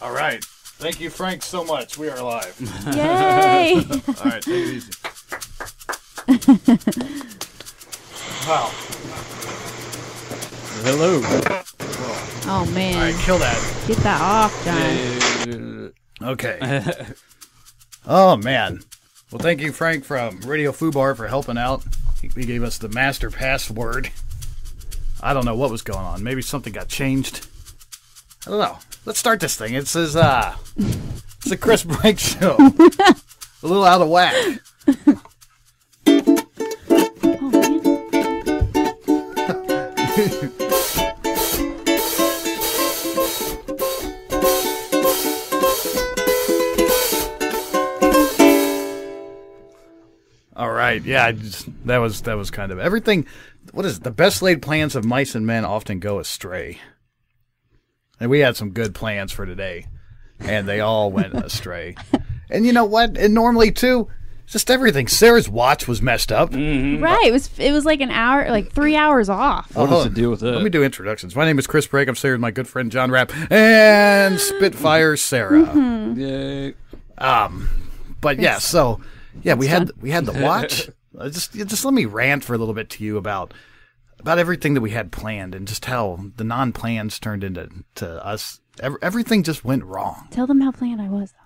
All right. Thank you, Frank, so much. We are live. Yay! All right, take it easy. Wow. Hello. Oh, man. All right, kill that. Get that off, John. Okay. Oh, man. Well, thank you, Frank, from Radio Fubar for helping out. He gave us the master password. I don't know what was going on. Maybe something got changed. I don't know. Let's start this thing. It says, it's the Chris Brake Show. A little out of whack. Oh, man. All right. Yeah, that was kind of everything. What is it? The best laid plans of mice and men often go astray. And we had some good plans for today, and they all went astray. And you know what? And normally, too, just everything. Sarah's watch was messed up. Mm-hmm. Right. It was like an hour, like 3 hours off. What does it deal with that? Let me do introductions. My name is Chris Brake. I'm here with my good friend John Rapp and Spitfire Sarah. Yay. But yeah, so yeah, we had the watch. Just let me rant for a little bit to you about everything that we had planned and just how the non-plans turned into us. Everything just went wrong. Tell them how planned I was, though.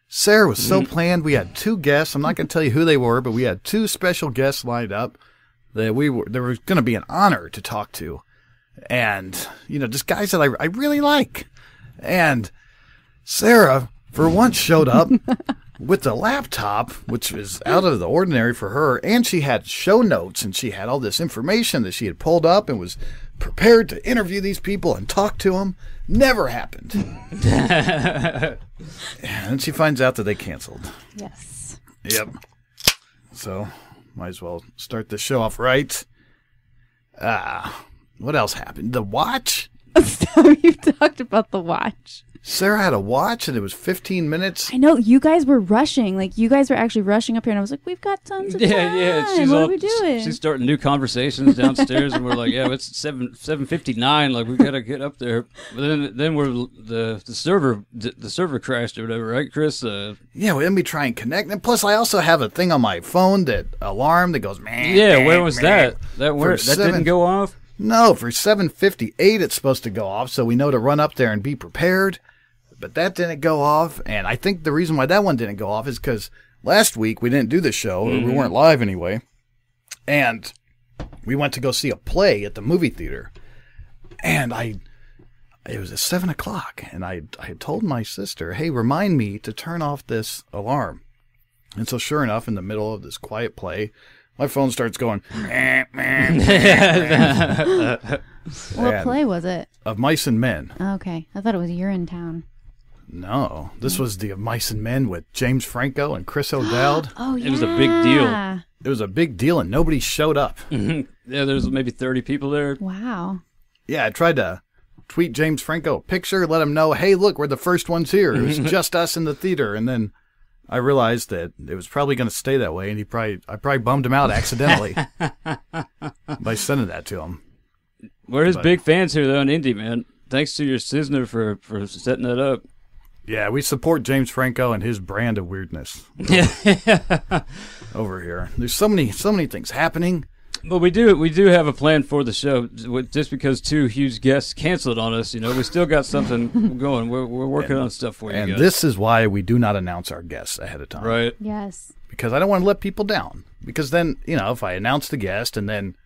Sarah was so planned. We had two guests. I'm not going to tell you who they were, but we had two special guests lined up that they were going to be an honor to talk to. And, just guys that I really like. And Sarah, for once, showed up with the laptop, which was out of the ordinary for her. And she had show notes, and she had all this information that she had pulled up and was prepared to interview these people and talk to them. Never happened. And she finds out that they canceled. Yes. Yep. So, might as well start the show off right. What else happened? The watch? You talked about the watch. Sarah had a watch, and it was 15 minutes. I know. You guys were rushing. Like, you guys were actually rushing up here, and I was like, we've got tons of time. Yeah. What are we doing? She's starting new conversations downstairs, and we're like, yeah, it's 7:59. Like, we got to get up there. But then we're the server crashed or whatever, right, Chris? Yeah, well, let me try and connect. And plus, I also have a thing on my phone that alarm that goes, man. Yeah, where was that? That didn't go off? No, for 7:58 it's supposed to go off, so we know to run up there and be prepared. But that didn't go off, and I think the reason why that one didn't go off is because last week we didn't do the show, or we weren't live anyway, and we went to go see a play at the movie theater, and it was at 7 o'clock, and I had told my sister, hey, remind me to turn off this alarm. And so sure enough, in the middle of this quiet play, my phone starts going, What play was it? Of Mice and Men. Okay. I thought it was Urinetown. No, this was the Of Mice and Men with James Franco and Chris O'Dowd. Oh, yeah. It was a big deal. It was a big deal, and nobody showed up. Yeah, there's maybe 30 people there. Wow. Yeah, I tried to tweet James Franco a picture, let him know, hey, look, we're the first ones here. It was just us in the theater. And then I realized that it was probably going to stay that way, and I probably bummed him out accidentally by sending that to him. We're his big fans here, though, in Indy, man. Thanks to your Cisner for setting that up. Yeah, we support James Franco and his brand of weirdness over here. There's so many things happening. But we do have a plan for the show. Just because two huge guests canceled on us, we still got something going. We're working on stuff for you and guys. This is why we do not announce our guests ahead of time. Right. Yes. Because I don't want to let people down. Because then, if I announce the guest and then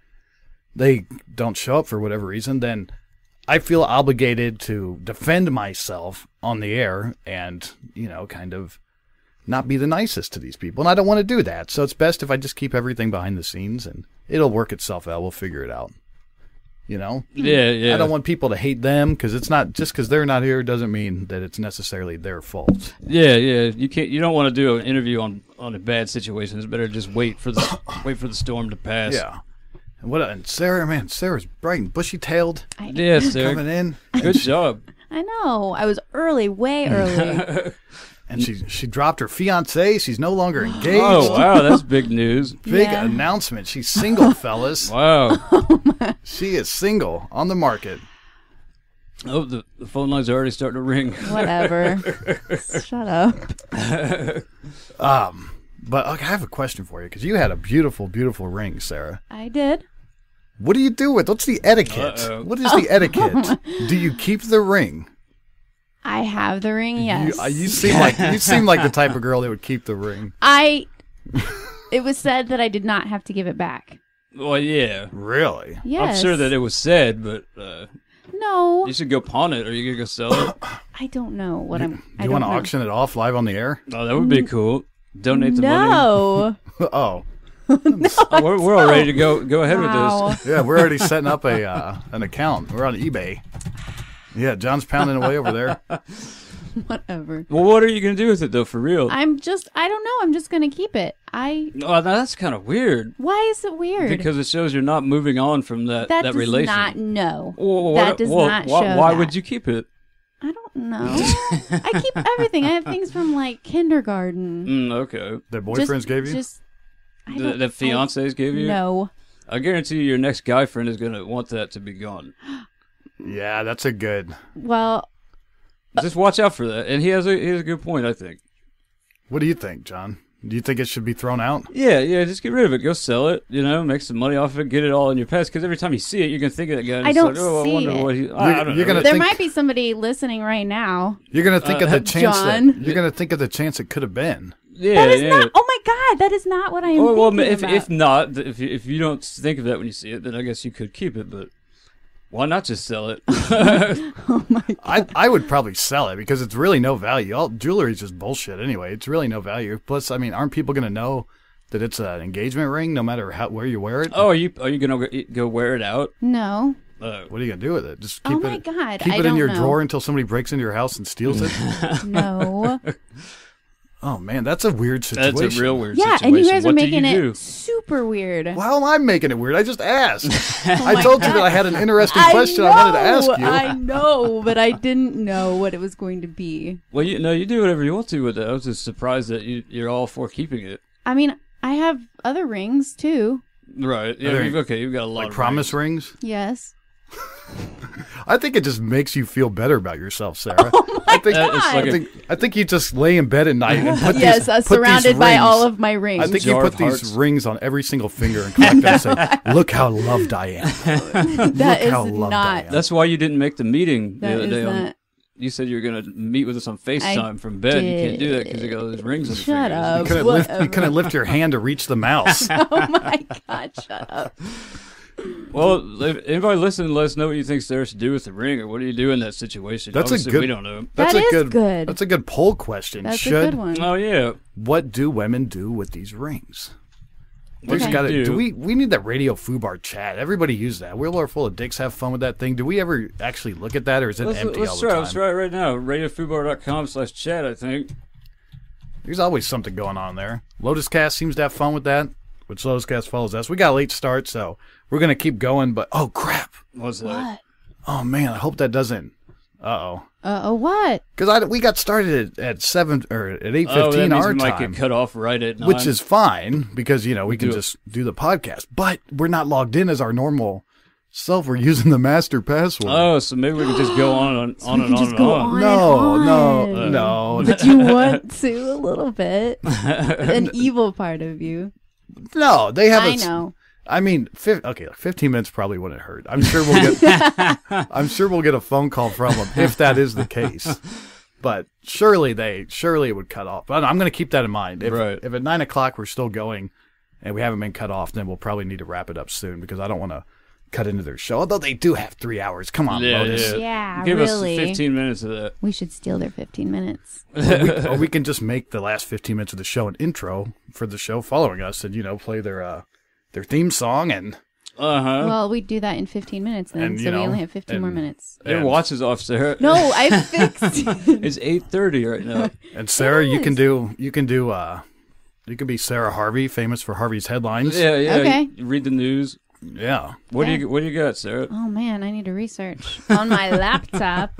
they don't show up for whatever reason, then I feel obligated to defend myself on the air and, kind of not be the nicest to these people. And I don't want to do that. So it's best if I just keep everything behind the scenes and it'll work itself out. We'll figure it out. Yeah. I don't want people to hate them because it's not just because they're not here doesn't mean that it's necessarily their fault. Yeah. You don't want to do an interview on a bad situation. It's better just wait for the storm to pass. Yeah. And Sarah's bright and bushy-tailed. Yes, Sarah. Coming in. Good job. I know. I was early, way early. And she dropped her fiancé. She's no longer engaged. Oh, wow. That's big news. Big announcement. She's single, fellas. Wow. She is single on the market. Oh, the phone lines are already starting to ring. Whatever. Shut up. But okay, I have a question for you because you had a beautiful, beautiful ring, Sarah. I did. What do you do with? What's the etiquette? Uh-oh. What is the etiquette? Do you keep the ring? I have the ring, yes. You seem like the type of girl that would keep the ring. It was said that I did not have to give it back. Well, yeah. Really? Yes. I'm sure that it was said, but No. you should go pawn it or you could go sell it. I don't know what I'm... Do I you don't want to know. auction it off live on the air? Oh, that would be cool. Donate the money. No. Oh, Oh, we're all ready to go ahead with Wow. this. yeah, we're already setting up an account. We're on eBay. Yeah, John's pounding away over there. Whatever. Well, what are you going to do with it, though, for real? I don't know. I'm just going to keep it. Oh, now that's kind of weird. Why is it weird? Because it shows you're not moving on from that does relation. not, no. Well, That does not show Why that. would you keep it? I don't know. I keep everything. I have things from like kindergarten. Okay. Their boyfriends gave you? The fiancés gave you? No. I guarantee you your next guy friend is going to want that to be gone. Yeah, that's a good. Well, Just watch out for that. And he has a good point, I think. What do you think, John? Do you think it should be thrown out? Yeah, just get rid of it. Go sell it, make some money off of it, get it all in your past. Because every time you see it, you're going to think of that guy. And I it's don't like, oh, I see wonder it. what he... I don't You're know. gonna there think- might be somebody listening right now. You're gonna think of the chance John. you're gonna think of the chance it could have been. Yeah, That is yeah. not. Oh my God, that is not what I am Well, thinking if about. not, if you don't think of that when you see it, then I guess you could keep it. But why not just sell it? Oh my God. I would probably sell it because it's really no value. All jewelry's just bullshit anyway. It's really no value. Plus, I mean, aren't people gonna know that it's an engagement ring no matter where you wear it? Oh, are you gonna go wear it out? No. What are you gonna do with it? Just Oh keep my it. God, Keep I it in don't your know. drawer until somebody breaks into your house and steals it. No. Oh man, that's a weird situation. That's a real weird Yeah, situation. and you guys are What making do you do? it super weird. How am I making it weird? I just asked. Oh I my told you God. that I had an interesting question I wanted to ask you. I know, but I didn't know what it was going to be. Well, you do whatever you want to with it. I was just surprised that you're all for keeping it. I mean, I have other rings too. Right. Yeah. Other- You've got a lot Like of promise rings. rings? Yes. I think it just makes you feel better about yourself, Sarah. I think, God. It's like I think you just lay in bed at night and put Yes, these, put surrounded these by rings. all of my rings. I think you Jar put of these hearts. rings on every single finger and collect them and say, "Look how loved I am." that Look how is loved I not. am. That's why you didn't make the meeting the That other is day. not. You said you were going to meet with us on FaceTime from bed. You can't do that because you got all those rings on your Shut fingers. up. You couldn't lift your hand to reach the mouse. Oh my God! Shut up. Well, if anybody listening, let us know what you think Sarah should do with the ring, or what do you do in that situation? That's a Obviously, good- we don't know. That's That a is good. That's a good poll question. That's Should a good one. Oh yeah. what do women do with these rings? What There's do you gotta, do? do we need that Radio Fubar chat? Everybody use that. We're all full of dicks. Have fun with that thing. Do we ever actually look at that, or is it empty all Let's the try. time? Let's try it right now. RadioFubar.com/chat. I think. There's always something going on there. Lotus Cast seems to have fun with that, which Lotus Cast follows us. We got a late start, so we're gonna keep going. But oh crap! What's that? What? Oh man, I hope that doesn't. Uh-oh. What? Because we got started at 7 or at 8:15 Oh, that means our we might time, get cut off right at 9. which is fine because we can do it. just do the podcast. But we're not logged in as our normal self. We're using the master password. Oh, so maybe we can just go on and on we and can on just and go on. on. No. But you want to a little bit. An evil part of you. No, they have. I know. I mean, 15 minutes probably wouldn't hurt. I'm sure we'll get. I'm sure we'll get a phone call from them if that is the case. But surely it would cut off. But I'm going to keep that in mind. If Right. at 9 o'clock we're still going, and we haven't been cut off, then we'll probably need to wrap it up soon because I don't want to cut into their show. Although they do have 3 hours. Come on, Yeah, Lotus. yeah. Yeah, Give really. us 15 minutes of that. We should steal their 15 minutes. Or we can just make the last 15 minutes of the show an intro for the show following us, and play their theme song and. Well, we do that in 15 minutes then, And, so we only have 15 more minutes. Your and- watch is off, Sarah. No, I fixed it. It's 8:30 right now. And Sarah, you is. can be Sarah Harvey, famous for Harvey's headlines. Yeah. Okay. You read the news. Yeah. What Yeah. do you got, Sarah? Oh man, I need to research on my laptop.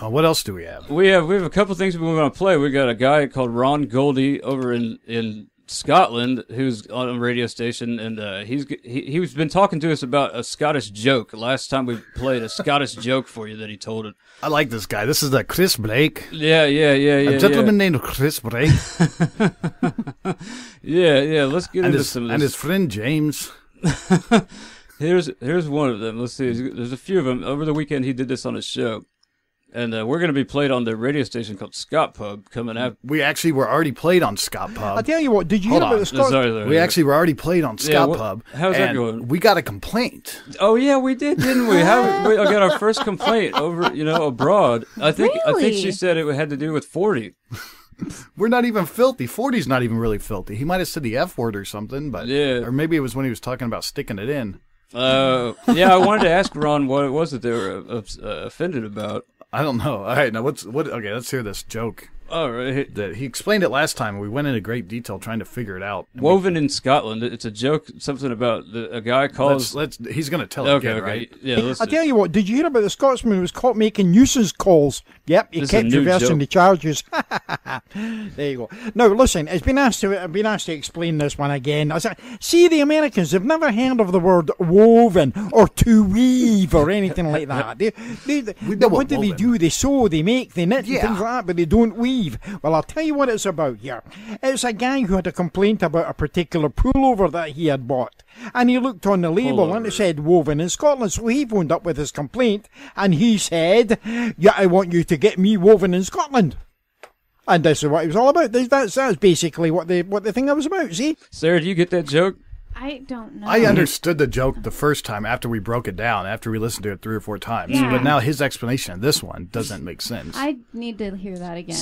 What else do we have? We have a couple things we want to play. We got a guy called Ron Goldie over in Scotland who's on a radio station, and he's been talking to us about a Scottish joke. Last time we played a Scottish joke for you that he told it. I like this guy. This is Chris Blake. Yeah. A gentleman named Chris Blake. Yeah. Let's get into some of this. And his friend James. Here's one of them. Let's see. There's a few of them. Over the weekend, he did this on his show. And we're going to be played on the radio station called Scott Pub coming up. We actually were already played on Scott Pub. I tell you what, did you hear about the Scott? We actually were already played on Scott Pub. How's that going? We got a complaint. Oh yeah, we did, didn't we? I got our first complaint over, abroad. I think she said it had to do with 40. We're not even filthy. 40's not even really filthy. He might have said the F word or something, but or maybe it was when he was talking about sticking it in. I wanted to ask Ron what it was that they were offended about. I don't know. All right, now okay, let's hear this joke. All right. He explained it last time, and we went into great detail trying to figure it out. Woven in Scotland. It's a joke, something about a guy calls... He's going to tell it again, right? Yeah, I tell you what, did you hear about the Scotsman who was caught making nuisance calls? Yep, he kept reversing the charges. There you go. Now, listen, I've been asked to explain this one again. I said, see, the Americans have never heard of the word woven or to weave or anything like that. What do they do? They sew, they make, they knit, and things like that, but they don't weave. Well, I'll tell you what it's about here. It's a guy who had a complaint about a particular pullover that he had bought. And he looked on the label and it said woven in Scotland. So he phoned up with his complaint and he said, yeah, I want you to get me woven in Scotland. And this is what it was all about. That's basically what the thing that was about, see? Sarah, do you get that joke? I don't know. I understood the joke the first time after we broke it down, after we listened to it 3 or 4 times. Yeah. But now his explanation of this one doesn't make sense. I need to hear that again.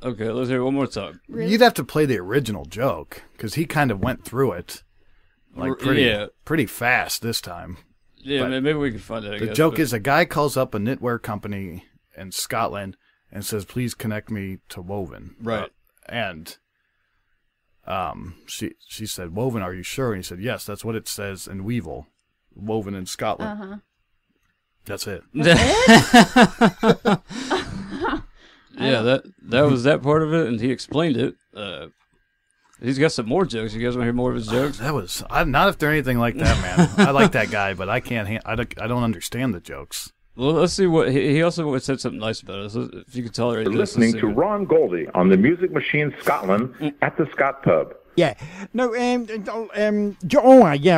Okay, let's hear it one more time. Really? You'd have to play the original joke, because he kind of went through it pretty fast this time. Yeah, but maybe we can find that, I guess. The joke is a guy calls up a knitwear company in Scotland and says, please connect me to Woven. Right. And... she said, Woven, are you sure? And he said, yes, that's what it says in Weevil. Woven in Scotland. Uh-huh. That's it. Yeah, that was that part of it, and he explained it. He's got some more jokes. You guys want to hear more of his jokes? Not if they're anything like that, man. I like that guy, but I don't understand the jokes. Well, let's see what he also said something nice about us. If you could tolerate You're this. listening to Ron Goldie on the Music Machine Scotland at the Scott Pub. Yeah. No, I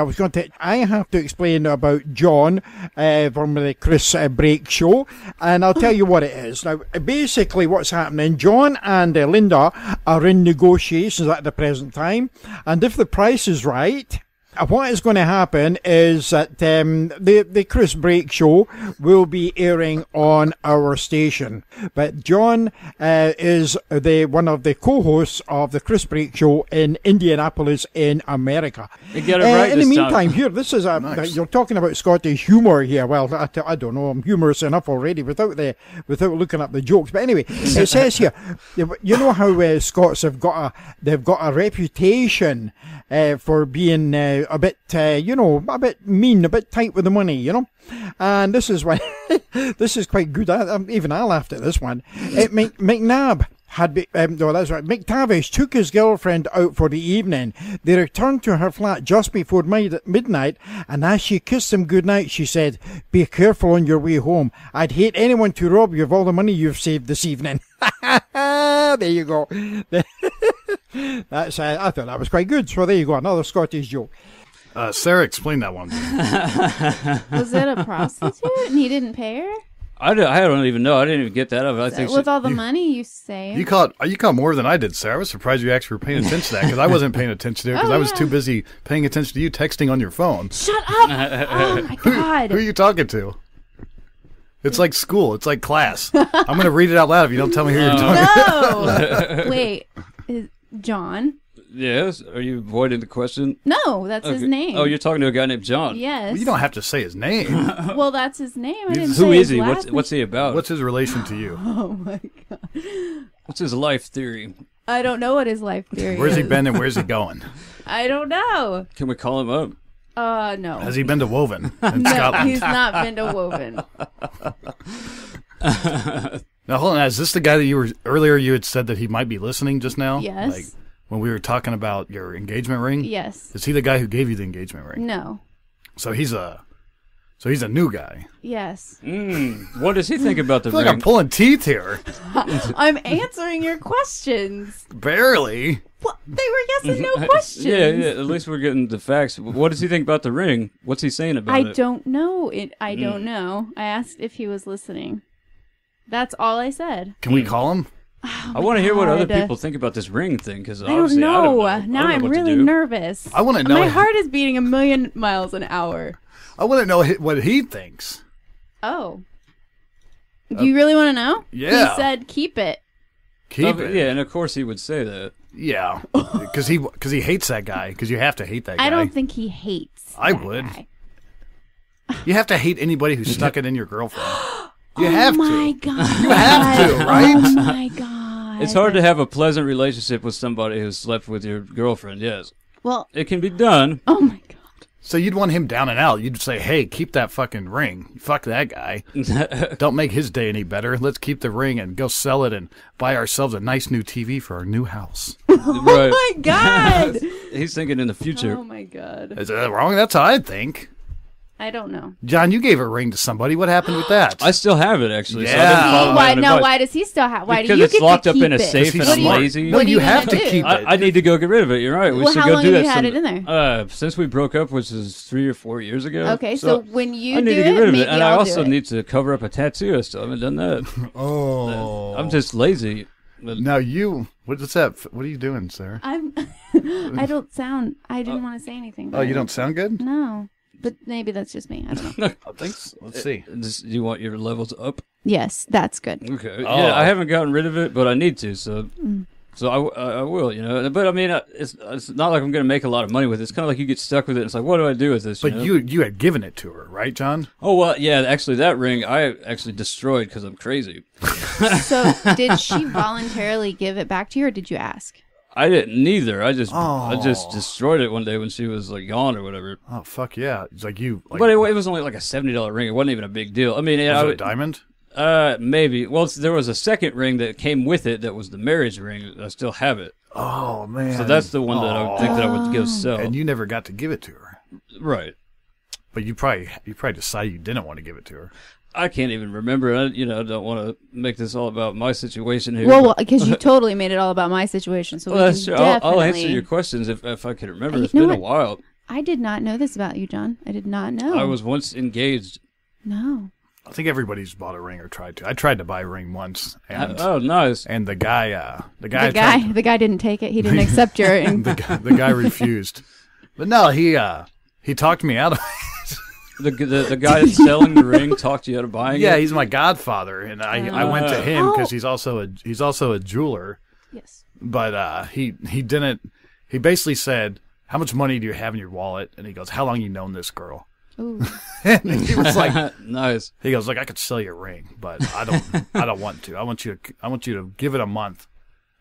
was going to... I have to explain about John from the Chris Brake Show, and I'll tell you what it is. Now, basically what's happening, John and Linda are in negotiations at the present time, and if the price is right... What is going to happen is that the Chris Brake Show will be airing on our station. But John is one of the co-hosts of the Chris Brake Show in Indianapolis in America. You get it right in the this meantime, time. here, this is Nice. You're talking about Scottish humour here. Well, I don't know. I'm humorous enough already without looking up the jokes. But anyway, it says here, you know how Scots have got a reputation for being a bit mean, a bit tight with the money, And this is why this is quite good. Even I laughed at this one. McNabb McTavish took his girlfriend out for the evening. They returned to her flat just before midnight, and as she kissed him goodnight, she said, "Be careful on your way home. I'd hate anyone to rob you of all the money you've saved this evening." There you go. I thought that was quite good. So there you go, another Scottish joke. Sarah explained that one. Was it a prostitute and he didn't pay her? I don't even know. I didn't even get that of it. I think with all the money you saved. You caught more than I did, Sarah. I was surprised you actually were paying attention to that, because I wasn't paying attention to it, because I was too busy paying attention to you texting on your phone. Shut up! Oh my God! Who are you talking to? It's like school. It's like class. I'm going to read it out loud if you don't tell me who you're talking to. No! Wait. Is John? Yes. Are you avoiding the question? No, that's his name. Oh, you're talking to a guy named John. Yes. Well, you don't have to say his name. Well, that's his name. I didn't Who say is his he? last What's he about? What's his relation to you? Oh my God. What's his life theory? I don't know what his life theory is. Where's he been and where's he going? I don't know. Can we call him up? No. Has he been to Woven in No, Scotland? he's not been to Woven. Now, hold on. Is this the guy that earlier you had said that he might be listening just now? Yes. when we were talking about your engagement ring? Yes. Is he the guy who gave you the engagement ring? No. So he's a new guy. Yes. What does he think about the I feel ring? like I'm pulling teeth here. I'm answering your questions. Barely. Well, they were yes and no questions. Yeah, at least we're getting the facts. What does he think about the ring? What's he saying about I it? don't know. I don't know. I asked if he was listening. That's all I said. Can we call him? I want to hear what other God. people think about this ring thing, because I don't know. Now I'm really nervous. I want to know. My heart is beating 1,000,000 miles an hour. I want to know what he thinks. Oh. Do you really want to know? Yeah. He said keep it. Keep it. Yeah, and of course he would say that. Yeah. Because he hates that guy. Because you have to hate that guy. I don't think he hates. I that would. guy. You have to hate anybody who stuck it in your girlfriend. You have Oh my to. god. You have to, right? Oh my god. It's hard to have a pleasant relationship with somebody who slept with your girlfriend, yes. Well, It can be done. oh my god. So you'd want him down and out. You'd say, hey, keep that fucking ring. Fuck that guy. Don't make his day any better. Let's keep the ring and go sell it and buy ourselves a nice new TV for our new house. Right. Oh my god. He's thinking in the future. Oh my god. Is that wrong? That's how I think. I don't know. John, you gave a ring to somebody. What happened with that? I still have it, actually. So I Yeah. didn't follow my Why? own No. advice. Why does he still have? Why Because do you it's get locked to up keep in a it? safe and He's I'm smart. lazy. No, What are you you have gonna to do? keep it. I need to go get rid of it. You're right. We Well, should how go long do have that. you had it in there? Since we broke up, which is 3 or 4 years ago. Okay, so when you I need do to get it, rid of maybe it, and I I'll also do it. need to cover up a tattoo. I still haven't done that. Oh. I'm just lazy. But Now you, what's that? What are you doing, sir? I'm. I don't sound. I didn't want to say anything. Oh, you don't sound good? No, but maybe that's just me. I don't know. Thanks. Let's see. You want your levels up? Yes, that's good. Okay. Oh. Yeah, I haven't gotten rid of it, but I need to. So I will. You know. But I mean, it's not like I'm going to make a lot of money with it. It's kind of like you get stuck with it. And it's like, what do I do with this? But know? you had given it to her, right, John? Oh well, yeah. Actually, that ring I actually destroyed because I'm crazy. So, did she voluntarily give it back to you, or did you ask? I didn't neither. I just Oh. destroyed it one day when she was like gone or whatever. Oh, fuck yeah. It's like you. Like, But it was only like a $70 ring. It wasn't even a big deal. I mean, was it a diamond? maybe. Well, there was a second ring that came with it that was the marriage ring. I still have it. Oh, man. So that's the one that I would think that I would go sell. And you never got to give it to her. Right. But you probably decided you didn't want to give it to her. I can't even remember. I don't want to make this all about my situation here. Well, because you totally made it all about my situation. So well, we that's can true. I'll definitely. answer your questions if I could remember. You It's know been a what? while. I did not know this about you, John. I did not know. I was once engaged. No. I think everybody's bought a ring or tried to. I tried to buy a ring once, and Oh, nice. and the guy The guy didn't take it. He didn't accept your. the guy refused. But no, he talked me out of it. The guy that's selling the ring talked you out of buying Yeah, it? he's my godfather, and I went to him because he's also a jeweler. Yes. But he didn't. He basically said, "How much money do you have in your wallet?" And he goes, "How long you known this girl?" Ooh. And he was like, Nice. he goes, "Like I could sell you a ring, but I don't want to. I want you to give it a month,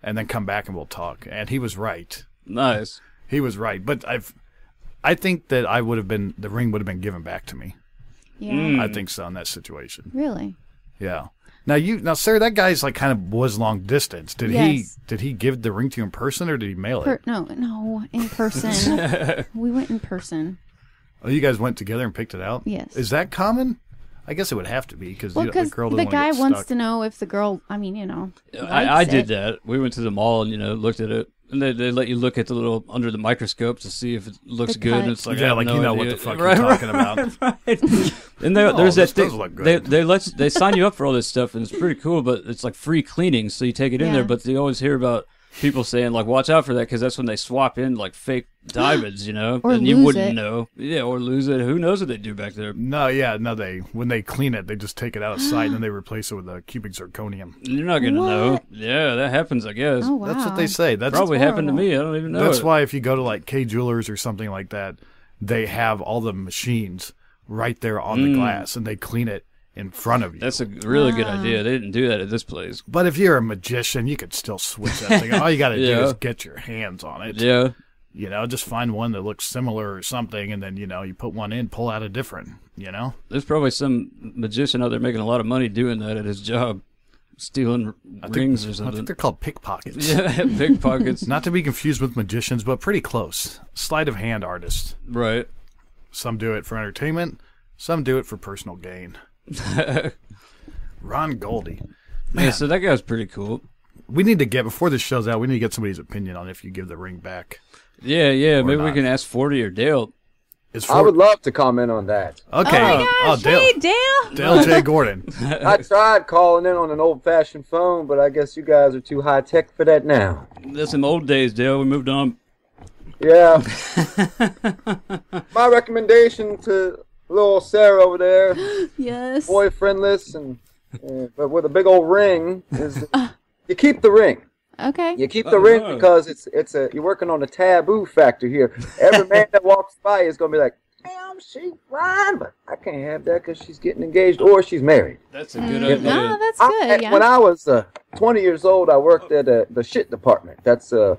and then come back and we'll talk." And he was right. Nice. He was right. But I think that the ring would have been given back to me. Yeah. I think so in that situation. Really? Yeah. Now, sir, that guy's like kind of was long distance. Did Yes. he give the ring to you in person or did he mail it? No, in person. We went in person. Oh, you guys went together and picked it out? Yes. Is that common? I guess it would have to be because Well, the because girl the doesn't guy want to get wants stuck. to know if the girl. I mean, I likes did it. that. We went to the mall and, looked at it. And they let you look at the little under the microscope to see if it looks The good. cut. And it's like, I Yeah, have like no you know what idea. the fuck Right, you're talking about. right. And there's this that thing. does look good. They sign you up for all this stuff, and it's pretty cool. But it's like free cleaning, so you take it in Yeah. there. But you always hear about people saying like, "Watch out for that," because that's when they swap in like fake diamonds, Or and you lose wouldn't it. know. Yeah, or lose it. Who knows what they do back there? No, when they clean it, they just take it out of sight and then they replace it with a cubic zirconium. You're not gonna know. What? Yeah, that happens, I guess. Oh wow. That's what they say. That's Probably happened to horrible. me. I don't even know. That's it. why if you go to like K Jewelers or something like that, they have all the machines right there on the glass and they clean it in front of you. That's a really good idea. They didn't do that at this place. But if you're a magician, you could still switch that thing. All you got to do Yeah. is get your hands on it. Yeah. Just find one that looks similar or something, and then, you put one in, pull out a different, There's probably some magician out there making a lot of money doing that at his job. stealing rings or I something. think they're called pickpockets. Yeah, pickpockets. Not to be confused with magicians, but pretty close. Sleight of hand artists. Right. Some do it for entertainment. Some do it for personal gain. Ron Goldie. Yeah, so that guy's pretty cool. We need to get, before this show's out, we need to get somebody's opinion on if you give the ring back. Yeah. Maybe we not. can ask 40 or Dale. I would love to comment on that. Okay. Oh my gosh, hey, Dale. Dale J. Gordon. I tried calling in on an old-fashioned phone, but I guess you guys are too high-tech for that now. That's some old days, Dale. We moved on. Yeah. My recommendation to little Sarah over there, Yes. boyfriendless, but with a big old ring, is you keep the ring. Okay. You keep the ring because you're working on a taboo factor here. Every man that walks by is gonna be like, "Damn, she's fine, but I can't have that because she's getting engaged or she's married." That's a good idea. Oh, that's good. Yeah. When I was 20 years old, I worked at the shit department. That's a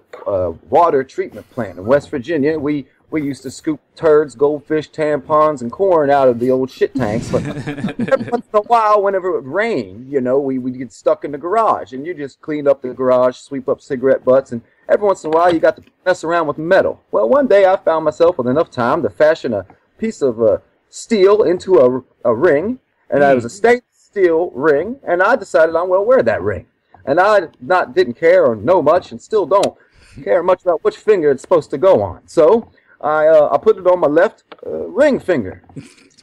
water treatment plant in West Virginia. We used to scoop turds, goldfish, tampons, and corn out of the old shit tanks. But every once in a while, whenever it would rain, we'd get stuck in the garage. And you just cleaned up the garage, sweep up cigarette butts, and every once in a while, you got to mess around with metal. Well, one day I found myself with enough time to fashion a piece of steel into a ring. And it was a stainless steel ring. And I decided I'm going to wear that ring. And I didn't care or know much and still don't care much about which finger it's supposed to go on. So I put it on my left ring finger.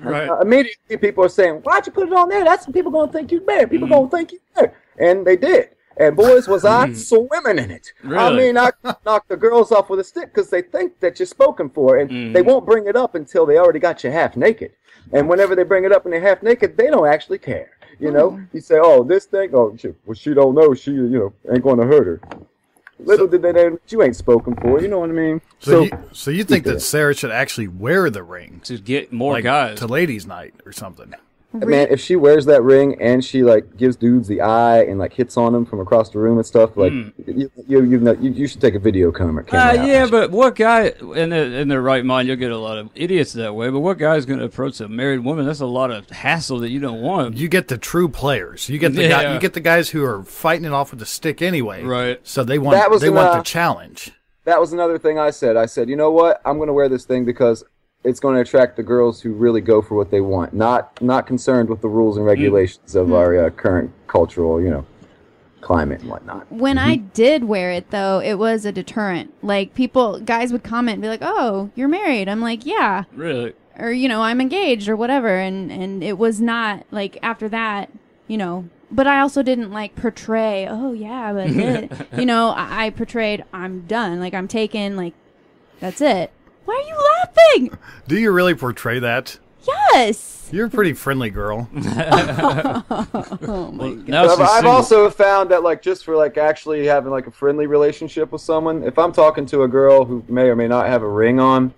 Right. Immediately, people are saying, "Why'd you put it on there? That's what people gonna think you're married. People gonna think you're married." And they did. And boys, was I swimming in it. Really? I mean, I knocked the girls off with a stick because they think that you're spoken for, and they won't bring it up until they already got you half naked. And whenever they bring it up and they're half naked, they don't actually care. You say, "Oh, this thing, she don't know. She, ain't gonna hurt her." Little did they know that you ain't spoken for. You know what I mean? So you think that Sarah should actually wear the ring To get more like guys. to ladies' night or something? Man, if she wears that ring and she gives dudes the eye and hits on them from across the room and stuff, you should take a video camera. out. Yeah, but what guy in their right mind? You'll get a lot of idiots that way. But what guy is going to approach a married woman? That's a lot of hassle that you don't want. You get the true players. You get the you get the guys who are fighting it off with the stick anyway. Right. So they want the challenge. That was another thing I said. I said, you know what? I'm going to wear this thing because it's going to attract the girls who really go for what they want, not concerned with the rules and regulations of our current cultural, climate and whatnot. When I did wear it, though, it was a deterrent. Guys would comment and be like, "Oh, you're married." I'm like, "Yeah." Really? Or, I'm engaged or whatever. And it was not, after that, But I also didn't, portray, "Oh, yeah, but I portrayed, I'm done. I'm taken, that's it. Why are you laughing? Do you really portray that? Yes. You're a pretty friendly girl. Oh, my God. Now she's I've single. also found that just for actually having a friendly relationship with someone, if I'm talking to a girl who may or may not have a ring on,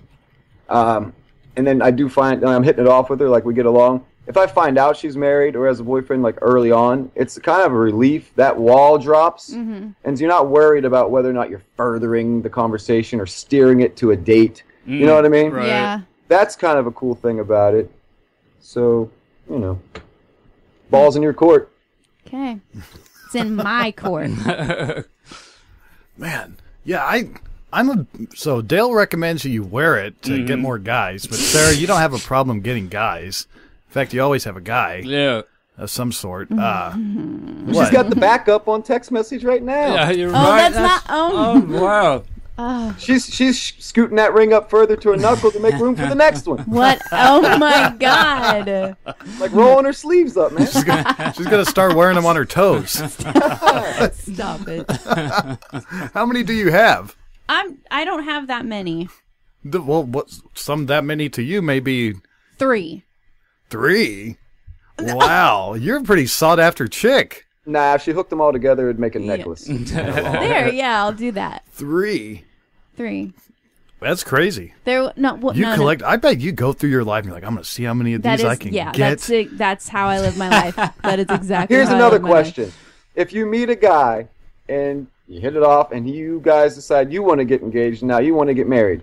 and then I do find I'm hitting it off with her, we get along. If I find out she's married or has a boyfriend early on, it's kind of a relief. That wall drops, and you're not worried about whether or not you're furthering the conversation or steering it to a date. You know what I mean? Right. Yeah. That's kind of a cool thing about it. So, balls in your court. Okay. It's in my court. Man, yeah, so Dale recommends you wear it to get more guys, but Sarah, you don't have a problem getting guys. In fact, you always have a guy Yeah. of some sort. She's What? got the backup on text message right now. Yeah, you're Oh, right. that's not. Oh, wow. She's scooting that ring up further to her knuckle to make room for the next one. What? Oh, my God. Rolling her sleeves up, man. She's gonna start wearing them on her toes. Stop it. How many do you have? I don't have that many. Some that many to you may be 3. 3. Wow, you're a pretty sought after chick. Nah, if she hooked them all together, it'd make a necklace. There, yeah, I'll do that. 3. 3. That's crazy. There, no, what? You no, collect. No. I bet you go through your life and you're like, I'm gonna see how many of these I can get. That's how I live my life. That is exactly. Here's how I another live my life. question: if you meet a guy and you hit it off, and you guys decide you want to get engaged, now you want to get married,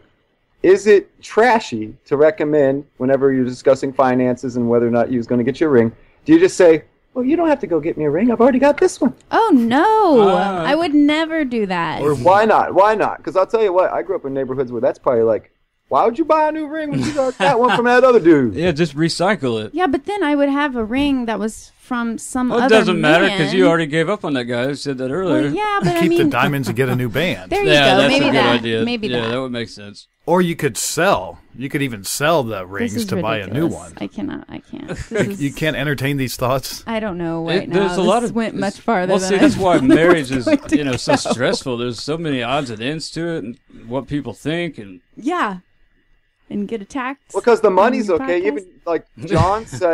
is it trashy to recommend whenever you're discussing finances and whether or not you're going to get your ring? Do you just say, "Oh, you don't have to go get me a ring. I've already got this one." Oh no, I would never do that. Or Why not? Why not? Because I'll tell you what, I grew up in neighborhoods where that's probably like, why would you buy a new ring when you got one from that other dude? Yeah, just recycle it. Yeah, but then I would have a ring that was from some Well, it other doesn't matter man. because you already gave up on that guy. I said that earlier. Well, yeah, but I keep mean, the diamonds and get a new band. there you Yeah, go. that's Maybe a good that. idea. Maybe yeah, that. that would make sense. Or you could sell. You could even sell the This rings is to buy a new ridiculous. one. I cannot. I can't. This is, You can't entertain these thoughts. I don't know right now. There's a lot This of went much farther Well, than see, I that's why marriage is going to so stressful. There's so many odds and ends to it, and what people think, and Yeah. And get attacked. Because the money's on okay. podcast. Even like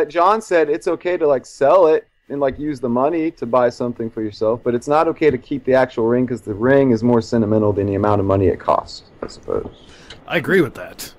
John said it's okay to like sell it and like use the money to buy something for yourself, but it's not okay to keep the actual ring because the ring is more sentimental than the amount of money it costs, I suppose. I agree with that.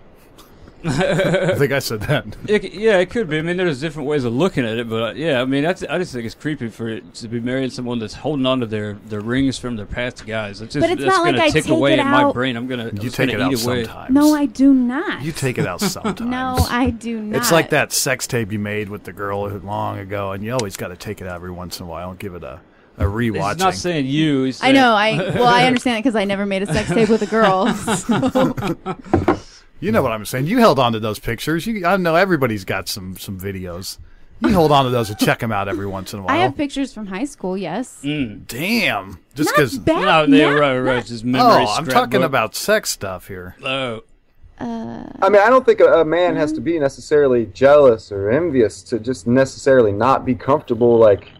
I think I said that. it could be. I mean, there's different ways of looking at it, but yeah, I mean, I just think it's creepy for it to be marrying someone that's holding on to their rings from their past guys. It's just, But it's that's not like gonna I tick take away it at my out. brain. I'm gonna You it's take gonna it out eat away. sometimes. No, I do not. You take it out sometimes. No, I do not. It's like that sex tape you made with the girl long ago, and you always got to take it out every once in a while and give it a rewatching. He's not saying you. He's I saying, know. I understand it because I never made a sex tape with a girl. So. You know what I'm saying. You held on to those pictures. I know everybody's got some videos. You hold on to those and check them out every once in a while. I have pictures from high school. Yes. Damn. Just Not because. bad. No, not- right. not- Just memory Oh, I'm talking scrapbook. about sex stuff here. Oh, I mean, I don't think a man has to be necessarily jealous or envious to just necessarily not be comfortable, like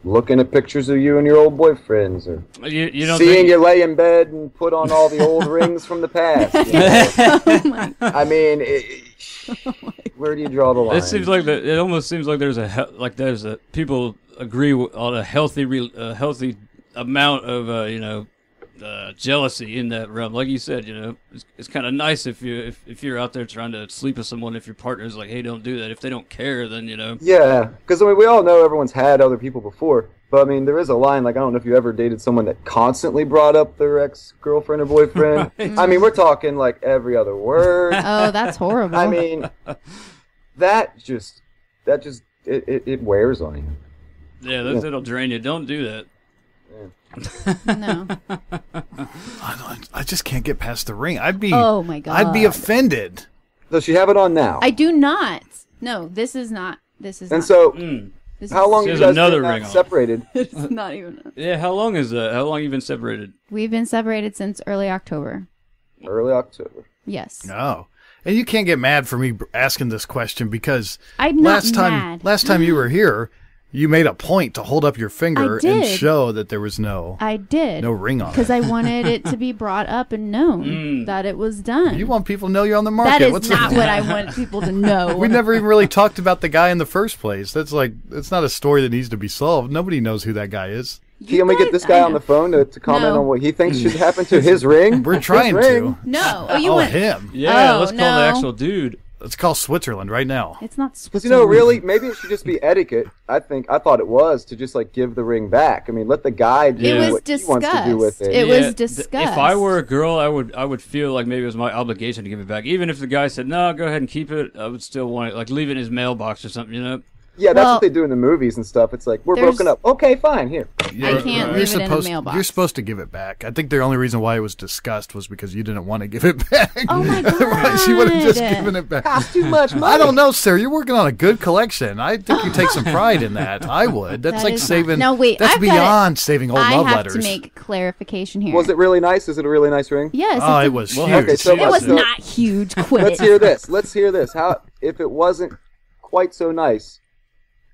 looking at pictures of you and your old boyfriends, or you don't seeing think you lay in bed and put on all the old rings from the past. You know? I mean, where do you draw the line? It seems like it almost seems like there's a people agree on a healthy amount of jealousy in that realm. Like you said, it's kind of nice if you're out there trying to sleep with someone, if your partner's like, hey, don't do that. If they don't care, then Yeah, because I mean, we all know everyone's had other people before, but I mean, there is a line. Like, I don't know if you ever dated someone that constantly brought up their ex-girlfriend or boyfriend. I mean, we're talking like every other word. Oh, that's horrible. I mean, that just it wears on you. yeah, that'll drain you. Don't do that. no. I just can't get past the ring. I'd be. Oh my God. I'd be offended. Does she have it on now? I do not. No, this is not. This is. And not. so, This how is- long She you has guys another been ring on. separated? It's not even. Yeah, how long is that? How long you been separated? We've been separated since early October. Early October. Yes. No. And you can't get mad for me asking this question because I'm not last mad. time you were here, you made a point to hold up your finger I did. and show that there was no I did. no ring on Because it. I wanted it to be brought up and known that it was done. You want people to know you're on the market. that is What's not the- what I want people to know. We never even really talked about the guy in the first place. That's not a story that needs to be solved. Nobody knows who that guy is. Can we get this guy on the phone to comment No. on what he thinks should happen to his ring? We're His trying ring. to. No. Oh, you Oh, want him. Yeah, Oh, let's call the no. actual dude. Let's call Switzerland right now. It's not. Because really, maybe it should just be etiquette. I thought it was to just like give the ring back. I mean, let the guy do It was what he wants to do with discussed. it. It was Yeah, discussed. If I were a girl, I would feel like maybe it was my obligation to give it back. Even if the guy said, no, go ahead and keep it, I would still want it, like leave it in his mailbox or something, Yeah, that's Well, what they do in the movies and stuff. It's like, we're there's- broken up. Okay, fine, here. I can't leave it in a mailbox. You're supposed to give it back. I think the only reason why it was discussed was because you didn't want to give it back. Oh my God. Otherwise, you would have just given it back. Costs too much money. I don't know, sir. You're working on a good collection. I think you take some pride in that. I would. That's That like is not- saving. Now, wait, That's I've got- beyond saving old I love have letters. to make clarification here. Was it really nice? Is it a really nice ring? Yes. Oh, it's it a- was Well, huge. okay, so It was So- not huge. Quit. Let's hear this. Let's hear this. How, if it wasn't quite so nice,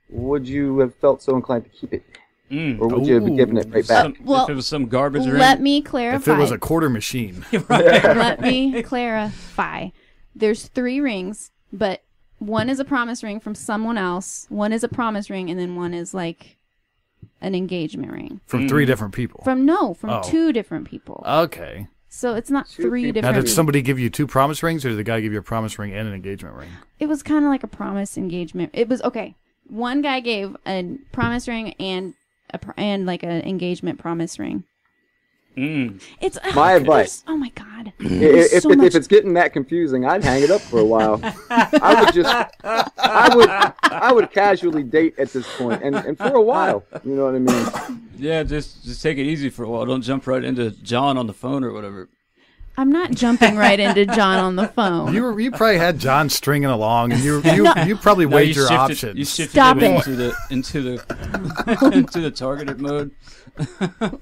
would you have felt so inclined to keep it? Or would you have given it right back? Well, if it was some garbage ring. Let me clarify. If it was a quarter machine, Let me clarify. There's 3 rings, but one is a promise ring from someone else, one is a promise ring, and then one is like an engagement ring. from 3 different people. From Oh. 2 different people. Okay. So it's not 3 people. Now, different. did somebody give you 2 promise rings, or did the guy give you a promise ring and an engagement ring? It was kind of like a promise engagement. It was okay. One guy gave a promise ring and like an engagement promise ring. It's My advice. Oh my God. If it's getting that confusing, I'd hang it up for a while. I would casually date at this point, and for a while, you know what I mean? Yeah, just take it easy for a while. Don't jump right into John on the phone or whatever. I'm not jumping right into John on the phone. You probably had John stringing along, and you probably weighed your options. You shifted Stop him it. into the targeted mode.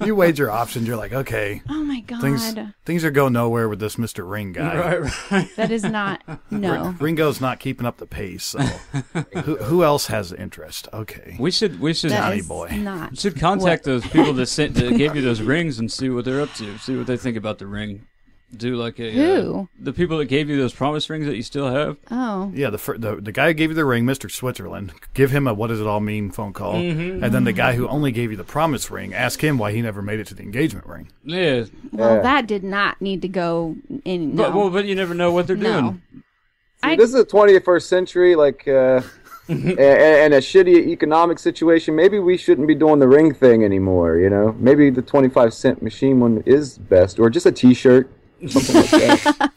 You weighed your options. You're like, okay, Oh my God. things are going nowhere with this Mr. Ring guy. Right. That is not, no. Ringo's not keeping up the pace. So who else has interest? Okay, We should That Johnny is boy. not. we should contact those people that gave you those rings and see what they're up to. See what they think about the ring. Do like a Who? The people that gave you those promise rings that you still have. Oh. Yeah, the guy who gave you the ring, Mr. Switzerland, give him a what does it all mean phone call, and then the guy who only gave you the promise ring, ask him why he never made it to the engagement ring. Yeah, Well, Yeah. that did not need to go in. No. but you never know what they're No. doing. This is the 21st century, like, and a shitty economic situation. Maybe we shouldn't be doing the ring thing anymore, you know? Maybe the 25-cent machine one is best, or just a T-shirt, something like that.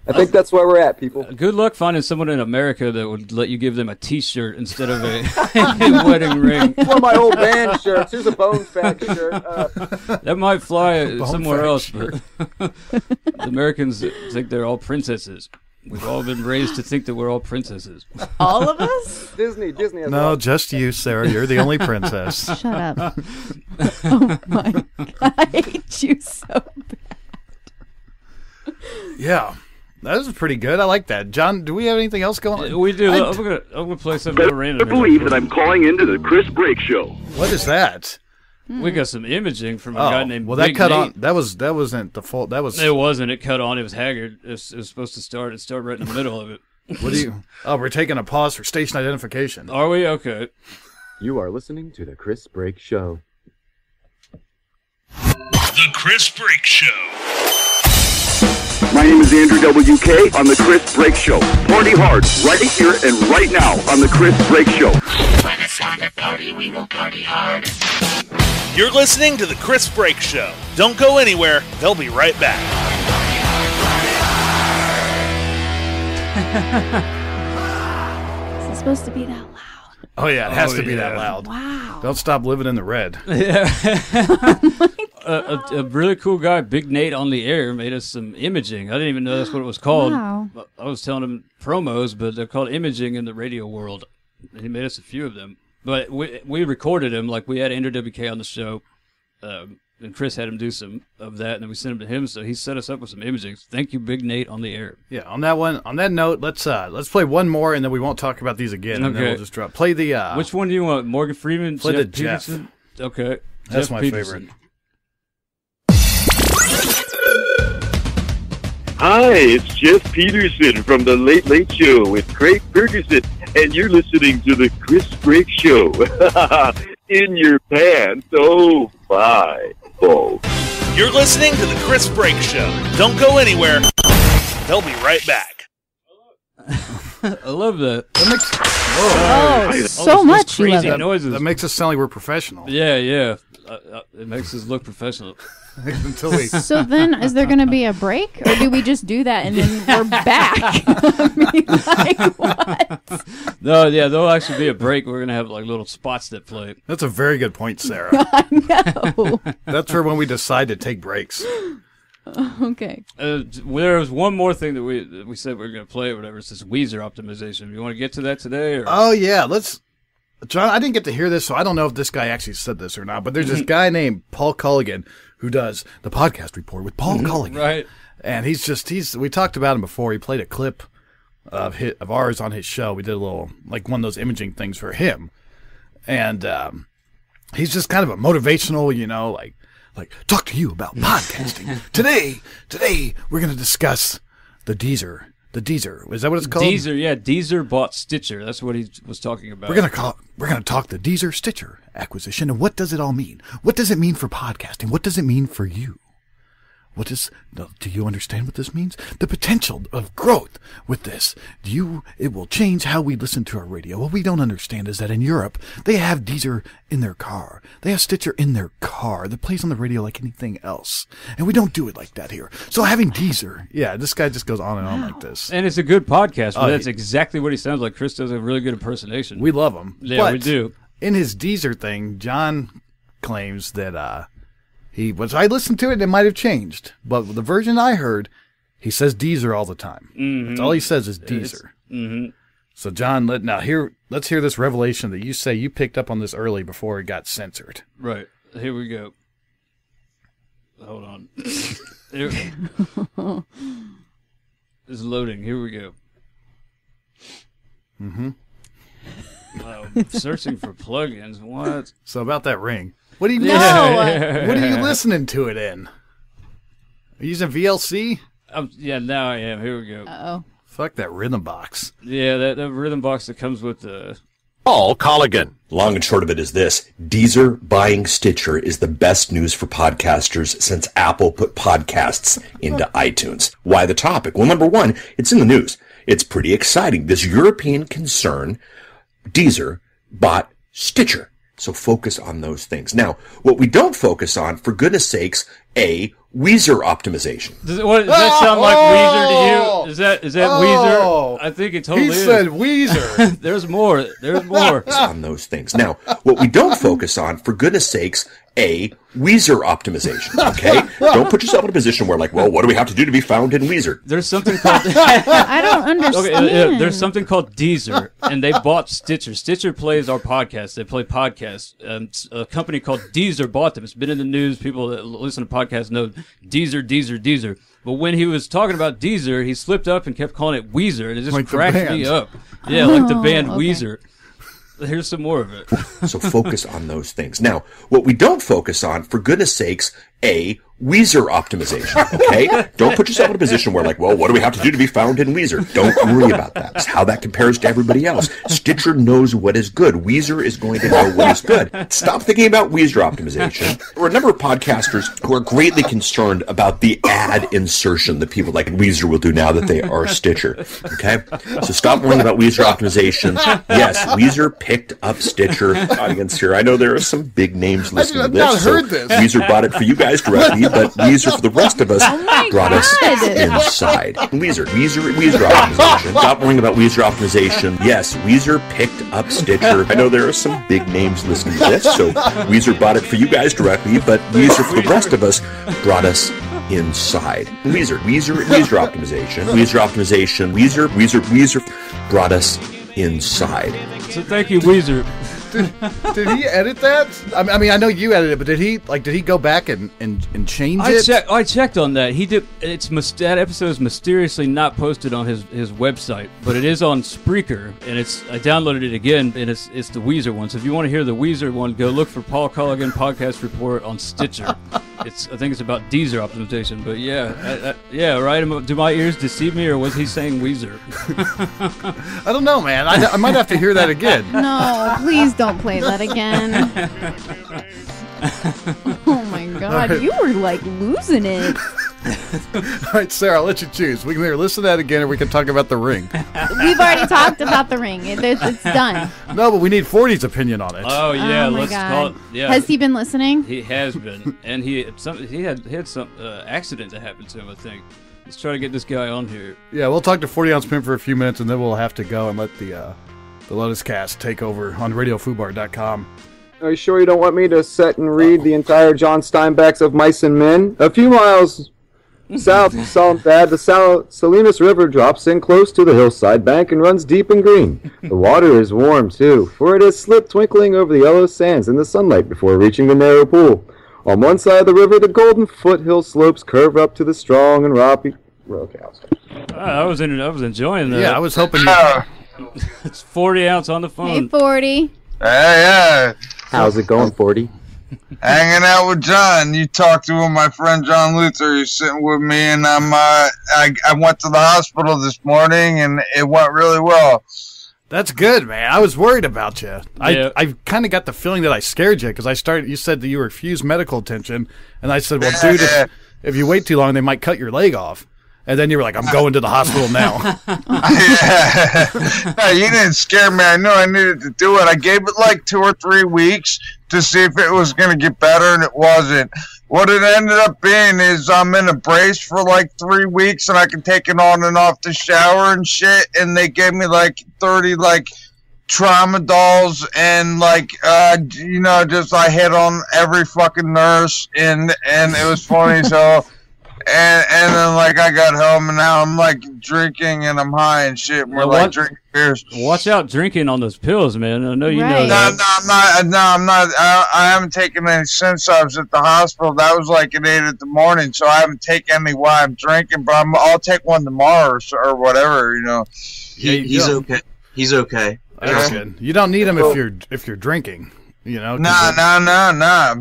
I think that's where we're at, people. Good luck finding someone in America that would let you give them a T-shirt instead of a wedding ring. One of my old band shirts. Here's a Bone Fact shirt. That might fly Bone somewhere else, fracture. but the Americans think they're all princesses. We've all been raised to think that we're all princesses. All of us? Disney has No, just you, Sarah. You're the only princess. Shut up. Oh my God. I hate you so bad. Yeah, that was pretty good. I like that. John, do we have anything else going on? We do. I'm gonna play something random. I believe that I'm calling into the Chris Break Show. What is that? We got some imaging from a guy named well, that Big cut Nate. on. That wasn't the fault. That was. It wasn't. It cut on. It was haggard. It was supposed to start. It started right in the middle of it. What do you? Oh, we're taking a pause for station identification. Are we? Okay. You are listening to the Chris Break Show. The Chris Break Show. My name is Andrew WK on the Chris Break Show. Party hard right here and right now on the Chris Break Show. When it's time to party, we will party hard. You're listening to The Chris Break Show. Don't go anywhere. They'll be right back. Is it supposed to be that loud? Oh yeah, it has Oh, to be that yeah. loud. Wow. Don't stop living in the red. A really cool guy, Big Nate on the Air, made us some imaging. I didn't even know that's what it was called. Wow. I was telling him promos, but they're called imaging in the radio world. And he made us a few of them. But we recorded him, like we had Andrew WK on the show, and Chris had him do some of that, and then we sent him to him, so he set us up with some imaging. Thank you, Big Nate on the Air. Yeah. On that note, let's play one more, and then we won't talk about these again. And then Okay. we'll just drop. Play the. Which one do you want? Morgan Freeman? Play the Jeff Jeff. Peterson? Okay. That's Jeff my Peterson. favorite. Hi, it's Jeff Peterson from the Late Late Show with Craig Ferguson, and you're listening to the Chris Break Show. In your pants. Oh, my, folks. You're listening to The Chris Break Show. Don't go anywhere. They'll be right back. I love that. Oh, All so those much you love crazy it. noises. That makes us sound like we're professional. Yeah, yeah. It makes us look professional. Until we. So then, is there going to be a break, or do we just do that and then we're back? I mean, like, what? No, yeah, there'll actually be a break. We're gonna have like little spots that play. That's a very good point, Sarah. No. That's for when we decide to take breaks. Okay. There was one more thing that we said we were gonna play or whatever. It's this Weezer optimization. You want to get to that today? Or? Oh yeah, let's. John, I didn't get to hear this, so I don't know if this guy actually said this or not. But there's this guy named Paul Culligan who does the podcast report with Paul Culligan, Right. And he's. We talked about him before. He played a clip of ours on his show. We did a little like one of those imaging things for him, and he's just kind of a motivational, like talk to you about podcasting today. We're gonna discuss the Deezer. The Deezer, is that what it's called? Deezer, yeah, Deezer bought Stitcher. That's what he was talking about. We're gonna talk the Deezer Stitcher acquisition and what does it all mean? What does it mean for podcasting? What does it mean for you? do you understand what this means? The potential of growth with this. It will change how we listen to our radio. What we don't understand is that in Europe, they have Deezer in their car. They have Stitcher in their car that plays on the radio like anything else. And we don't do it like that here. So having Deezer, this guy just goes on and on like this. And it's a good podcast. That's exactly what he sounds like. Chris does a really good impersonation. We love him. Yeah, we do. In his Deezer thing, John claims that I listened to it and it might have changed, but the version I heard, he says Deezer all the time. Mm-hmm. That's all he says is Deezer. Mm-hmm. So John, let's hear this revelation that you say you picked up on this early before it got censored. Right. Here we go. Hold on. It's loading. Here we go. Mm-hmm. Searching for plugins. What? So about that Ring. What are you No. What are you listening to it in? Are you using VLC? Yeah, now I am. Here we go. Uh-oh. Fuck that rhythm box. Yeah, that rhythm box that comes with the... Paul Colligan. Long and short of it is this. Deezer buying Stitcher is the best news for podcasters since Apple put podcasts into iTunes. Why the topic? Well, number one, it's in the news. It's pretty exciting. This European concern, Deezer, bought Stitcher. So focus on those things. Now, what we don't focus on, for goodness sakes, Weezer optimization. Does that sound like Weezer to you? Is that Weezer? I think it totally is. He said Weezer. There's more. There's more. On those things. Now, what we don't focus on, for goodness sakes, Weezer optimization. Okay? Don't put yourself in a position where, like, well, what do we have to do to be found in Weezer? There's something called... I don't understand. Okay, there's something called Deezer, and they bought Stitcher. Stitcher plays our podcast. They play podcasts. A company called Deezer bought them. It's been in the news. People that listen to podcasts know Deezer. But when he was talking about Deezer, he slipped up and kept calling it Weezer, and it just like cracked me up. Yeah, like the band Weezer. Here's some more of it. So focus on those things. Now, what we don't focus on, for goodness sakes, Weezer optimization. Okay? Don't put yourself in a position where, like, well, what do we have to do to be found in Weezer? Don't worry about that. It's how that compares to everybody else. Stitcher knows what is good. Weezer is going to know what is good. Stop thinking about Weezer optimization. There are a number of podcasters who are greatly concerned about the ad insertion that people like Weezer will do now that they are Stitcher. Okay? So stop worrying about Weezer optimization. Yes, Weezer picked up Stitcher. Audience here, I know there are some big names listening to this. I've not heard this. Weezer bought it for you guys directly, but Weezer for the rest of us brought us inside. Weezer optimization. Stop worrying about Weezer optimization. Yes, Weezer picked up Stitcher. I know there are some big names listening to this, so Weezer bought it for you guys directly, but Weezer for the rest of us brought us inside. Weezer optimization. Weezer brought us inside. So thank you, Weezer. Did he edit that? I mean, I know you edited it, but did he go back and change it? I checked on that. He did. That episode is mysteriously not posted on his website, but it is on Spreaker, and I downloaded it again, and it's the Weezer one. So if you want to hear the Weezer one, go look for Paul Colligan Podcast Report on Stitcher. I think it's about Deezer optimization, but yeah, right. Do my ears deceive me, or was he saying Weezer? I don't know, man. I might have to hear that again. No, please don't play that again. Oh my god, you were like losing it. All right, Sarah, I'll let you choose. We can either listen to that again or we can talk about the Ring. We've already talked about the Ring. It's done. No, but we need 40's opinion on it. Oh yeah, my let's God. call it. Yeah. Has he been listening? He has been, and he had some accident that happened to him. I think. Let's try to get this guy on here. Yeah, we'll talk to 40 Ounce Pimp for a few minutes, and then we'll have to go and let the Lotus Cast take over on RadioFubar.com. Are you sure you don't want me to sit and read the entire John Steinbeck's Of Mice and Men? A few miles south of Soledad, the Salinas River drops in close to the hillside bank and runs deep and green. The water is warm, too, for it has slipped twinkling over the yellow sands in the sunlight before reaching the narrow pool. On one side of the river, the golden foothill slopes curve up to the strong and rocky... Okay, I'll stop. I was enjoying that. Yeah, I was hoping It's 40 Ounce on the phone. Hey, 40. Hey, How's it going, 40? hanging out with John. You talked to my friend John Luther. He's sitting with me, and I went to the hospital this morning, and it went really well. That's good, man. I was worried about you. Yeah. I kind of got the feeling that I scared you because you said that you refused medical attention, and I said, well, dude, if you wait too long, they might cut your leg off. And then you were like, I'm going to the hospital now. No, you didn't scare me. I knew I needed to do it. I gave it like 2 or 3 weeks to see if it was going to get better, and it wasn't. What it ended up being is I'm in a brace for like 3 weeks, and I can take it on and off the shower and shit, and they gave me like 30 like Tramadol's, and like just I hit on every fucking nurse, and it was funny. So and then like I got home, and now I'm like drinking and I'm high and shit. We're like drinking beers. Watch out drinking on those pills, man. I know you know Right. that. No, I'm not. I haven't taken any since I was at the hospital. That was like at 8 a.m, so I haven't taken any while I'm drinking. But I'll take one tomorrow or whatever. He's okay. He's okay. That's good. You don't need them if you're drinking. No.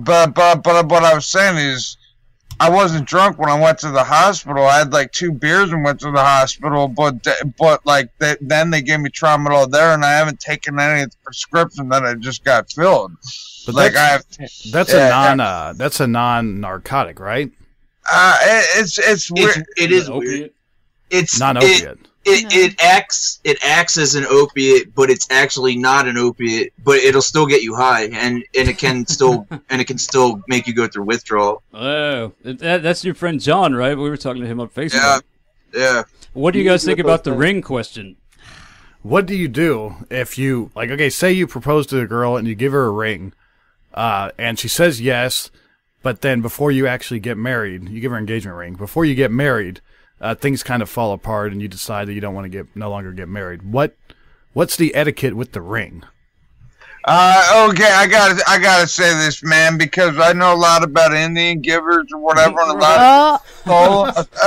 But what I was saying is, I wasn't drunk when I went to the hospital. I had like 2 beers and went to the hospital, but like then they gave me Tramadol there, and I haven't taken any of the prescription that I just got filled. But like that's a non-narcotic, right? It's weird. It is weird. It's non-opiate. It acts as an opiate, but it's actually not an opiate. But it'll still get you high, and it can still make you go through withdrawal. Oh, that's your friend John, right? We were talking to him on Facebook. Yeah. What do you guys think about the ring question? What do you do if you say you propose to a girl and you give her a ring, and she says yes, but then before you actually get married, you give her an engagement ring. Before you get married, things kind of fall apart, and you decide that you don't want to no longer get married. What's the etiquette with the ring? Okay, I gotta say this, man, because I know a lot about Indian givers or whatever, and a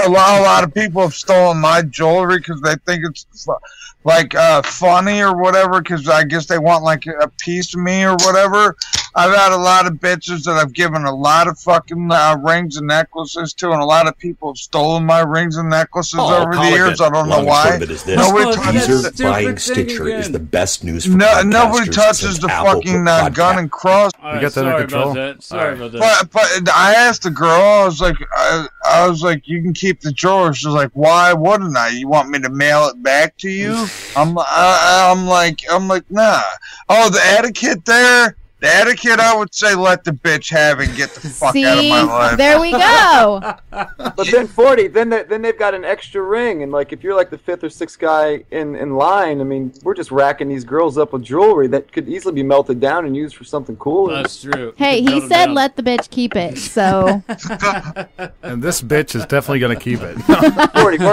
lot of people have stolen my jewelry because they think it's like funny or whatever, because I guess they want like a piece of me or whatever. I've had a lot of bitches that I've given a lot of fucking rings and necklaces to, and a lot of people have stolen my rings and necklaces over the years. I don't know why. Weezer buying Stitcher is the best news for nobody touches the fucking gun and cross. You got that under control. Sorry about that. But I asked the girl. I was like, you can keep the jewelry. She's like, why wouldn't I? You want me to mail it back to you? I'm like, nah. Oh, the etiquette there. The etiquette, I would say, let the bitch have it and get the fuck out of my life. There we go. But then 40, then they've got an extra ring, and like if you're like the 5th or 6th guy in line, I mean, we're just racking these girls up with jewelry that could easily be melted down and used for something cooler. That's true. Hey, he said let the bitch keep it, so. And this bitch is definitely gonna keep it. 40,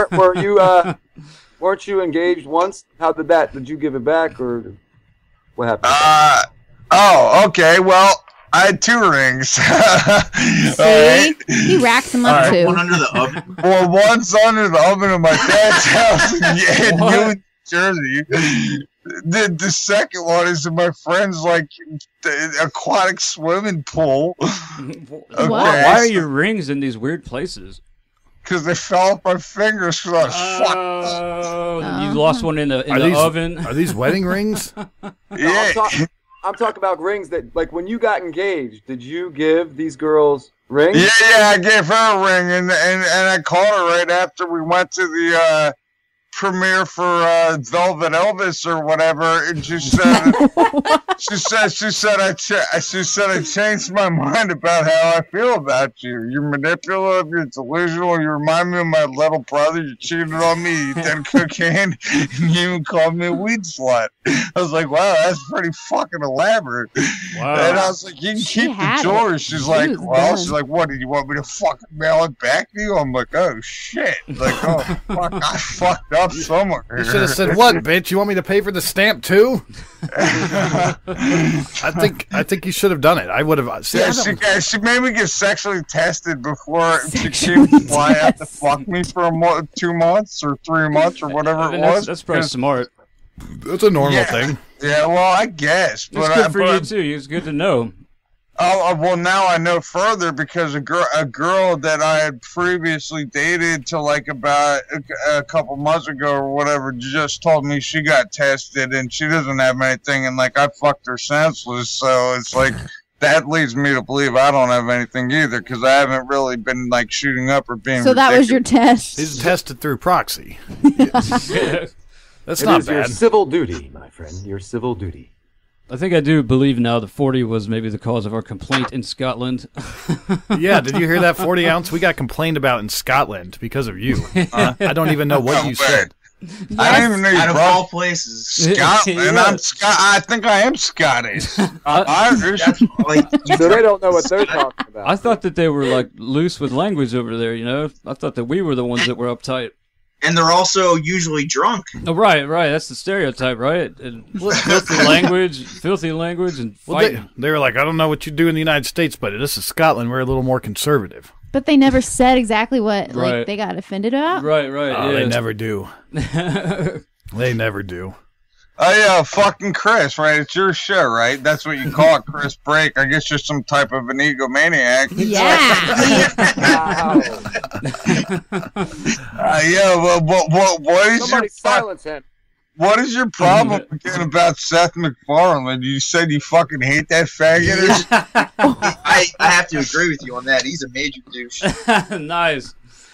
weren't you engaged once? How did that? Did you give it back, or what happened? Oh, okay. Well, I had 2 rings. See? Right. He racks them up too. One under the oven. Well, one's under the oven in my dad's house in New Jersey. The second one is in my friend's like aquatic swimming pool. Okay. Why are your rings in these weird places? Because they fell off my fingers because I was fucked. You lost one in the oven. Are these wedding rings? Yeah. I'm talking about rings that, like, when you got engaged, did you give these girls rings? Yeah, I gave her a ring, and I called her right after we went to the premiere for Velvet Elvis or whatever, and she said, she said I changed my mind about how I feel about you. You're manipulative, you're delusional, you remind me of my little brother, you cheated on me, you did cocaine, and you even called me a weed slut. I was like, wow, that's pretty fucking elaborate. Wow. And I was like, you can keep the jewelry. She's like, what, did you want me to fucking mail it back to you? I'm like, oh shit. Like, oh fuck, I fucked up somewhere. You should have said, what, bitch? You want me to pay for the stamp too? I think you should have done it. I would have. She made me get sexually tested before she came to fly out to fuck me for 2 months or 3 months or whatever it was. That's pretty smart. That's a normal thing. Yeah, well, I guess. It's good for you too. It's good to know. Oh, well, now I know further because a girl that I had previously dated till like about a couple months ago or whatever just told me she got tested and she doesn't have anything, and like I fucked her senseless. So it's like that leads me to believe I don't have anything either, because I haven't really been like shooting up or being. So that was your test. He's tested through proxy. That's It not is your bad. civil duty, my friend. Your civil duty. I think I do believe now that 40 was maybe the cause of our complaint in Scotland. Yeah, did you hear that 40 ounce? We got complained about in Scotland because of you. I don't even know what you said. I don't even know you Out of brought all places. Scotland. Yeah. I think I am Scottish. Irish. So they don't know what they're talking about. I thought that they were like loose with language over there, you know? I thought that we were the ones that were uptight. And they're also usually drunk. Oh, right. That's the stereotype, right? And filthy language, and Well, fighting. they were like, I don't know what you do in the United States, but this is Scotland. We're a little more conservative. But they never said exactly what Right. like they got offended about. Right. Oh, Yeah. they never do. They never do. Oh, fucking Chris, right? It's your show, right? That's what you call it, Chris Break. I guess you're some type of an egomaniac. Yeah. Yeah, well, what is Somebody your silence him. what is your problem again about Seth MacFarlane? You said you fucking hate that faggot? I have to agree with you on that. He's a major douche. Nice.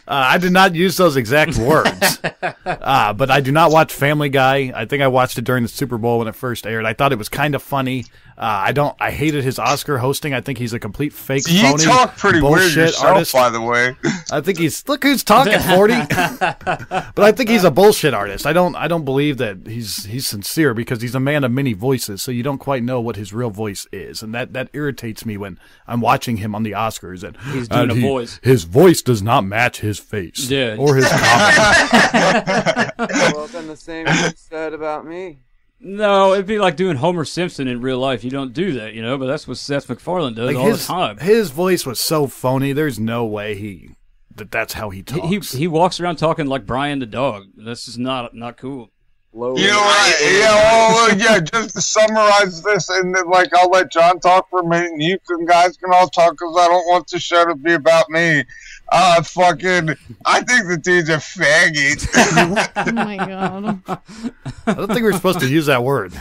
I did not use those exact words, but I do not watch Family Guy. I think I watched it during the Super Bowl when it first aired. I thought it was kind of funny. I hated his Oscar hosting. I think he's a complete fake You phony talk pretty weird bullshit yourself, artist. by the way. I think look who's talking, 40. But I think he's a bullshit artist. I don't believe that he's sincere, because he's a man of many voices, so you don't quite know what his real voice is, and that irritates me when I'm watching him on the Oscars and He's doing a voice. His voice does not match his face, Yeah. or his comedy. Well, then the same is said about me. No, it'd be like doing Homer Simpson in real life. You don't do that, you know, but that's what Seth MacFarlane does all the time. His voice was so phony. There's no way that's how he talks. He walks around talking like Brian the dog. That's just not cool. You know what? Yeah, just to summarize this, and then, like, I'll let John talk for a minute, and you guys can all talk, because I don't want the show to be about me. I think the dude's a faggot. Oh my god. I don't think we're supposed to use that word.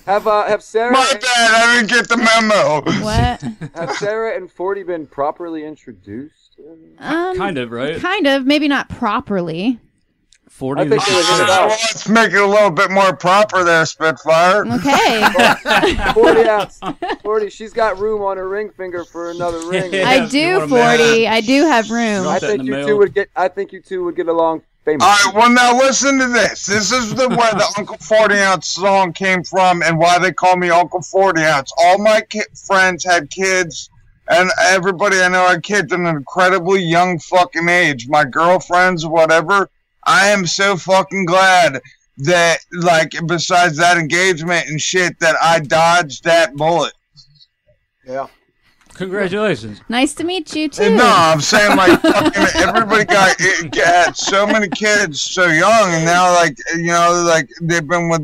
Have Sarah? My bad, I didn't get the memo. What? Have Sarah and 40 been properly introduced? Kind of, right? Kind of, maybe not properly. 40. I think they would hit it off. Let's make it a little bit more proper there, Spitfire. Okay. 40 outs. 40. She's got room on her ring finger for another ring. I do, 40. I do have room. I think you two would get. I think you two would get along famous. All right, well, now listen to this. This is where the Uncle 40 Ounce song came from, and why they call me Uncle 40 Ounce. All my friends had kids, and everybody I know had kids at an incredibly young fucking age. My girlfriends, whatever. I am so fucking glad that, like, besides that engagement and shit, that I dodged that bullet. Yeah. Congratulations. Nice to meet you too. No, I'm saying, like, fucking everybody had so many kids so young, and now, like, you know, like, they've been with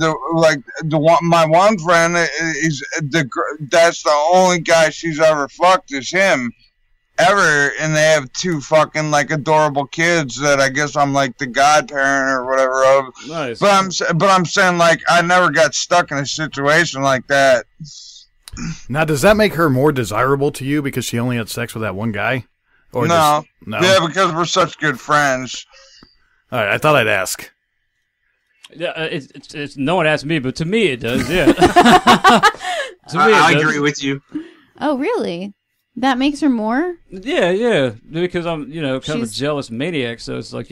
my one friend that's the only guy she's ever fucked is him. Ever, and they have two fucking, like, adorable kids that I guess I'm like the godparent or whatever of. Nice. But I'm saying, like, I never got stuck in a situation like that. Now, does that make her more desirable to you because she only had sex with that one guy? Or No. no. Yeah, because we're such good friends. All right, I thought I'd ask. Yeah, it's no one asked me, but to me it does. Yeah. To me, I it does. agree with you. Oh, really? That makes her more? Yeah, because I'm, kind of a She's- jealous maniac, so it's like,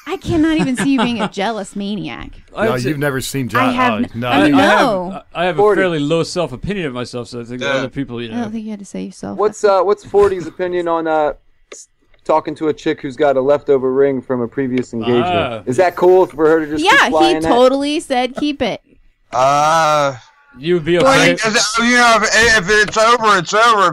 I cannot even see you being a jealous maniac. No, you've never seen John. I have oh, n- no, I you- know. I have a 40. fairly low self-opinion of myself, so I think that other people, I don't think you had to say yourself. What's 40's opinion on talking to a chick who's got a leftover ring from a previous engagement? Ah. Is that cool for her to just keep Yeah, he flying that? totally said keep it. You would be I okay. mean, you know, if it's over, it's over.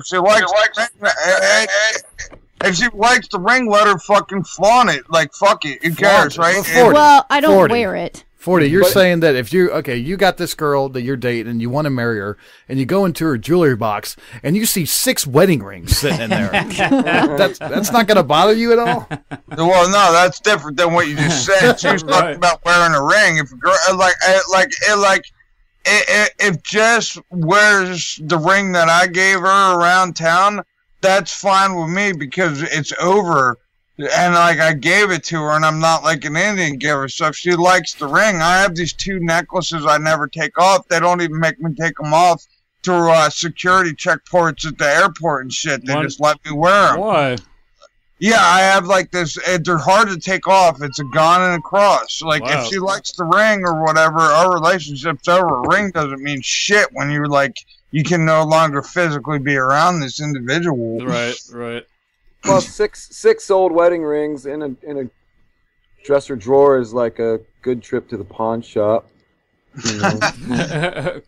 If she likes the ring, let her fucking flaunt it. Like, fuck it. Who cares, right? Well, 40. Well, I don't 40. wear it. 40, you're But- saying that if you got this girl that you're dating and you want to marry her, and you go into her jewelry box and you see 6 wedding rings sitting in there, that's not going to bother you at all? Well, no, that's different than what you just said. She was talking Right. about wearing a ring. If a girl, if Jess wears the ring that I gave her around town, that's fine with me because it's over. And like I gave it to her, and I'm not like an Indian giver. So if she likes the ring, I have these 2 necklaces I never take off. They don't even make me take them off through security checkpoints at the airport and shit. They just let me wear them. Why? Yeah, I have like this. They're hard to take off. It's a gun and a cross. Like if she likes the ring or whatever, our relationship's over. A ring doesn't mean shit when you're like you can no longer physically be around this individual. Right. Well, six old wedding rings in a dresser drawer is like a good trip to the pawn shop. You know?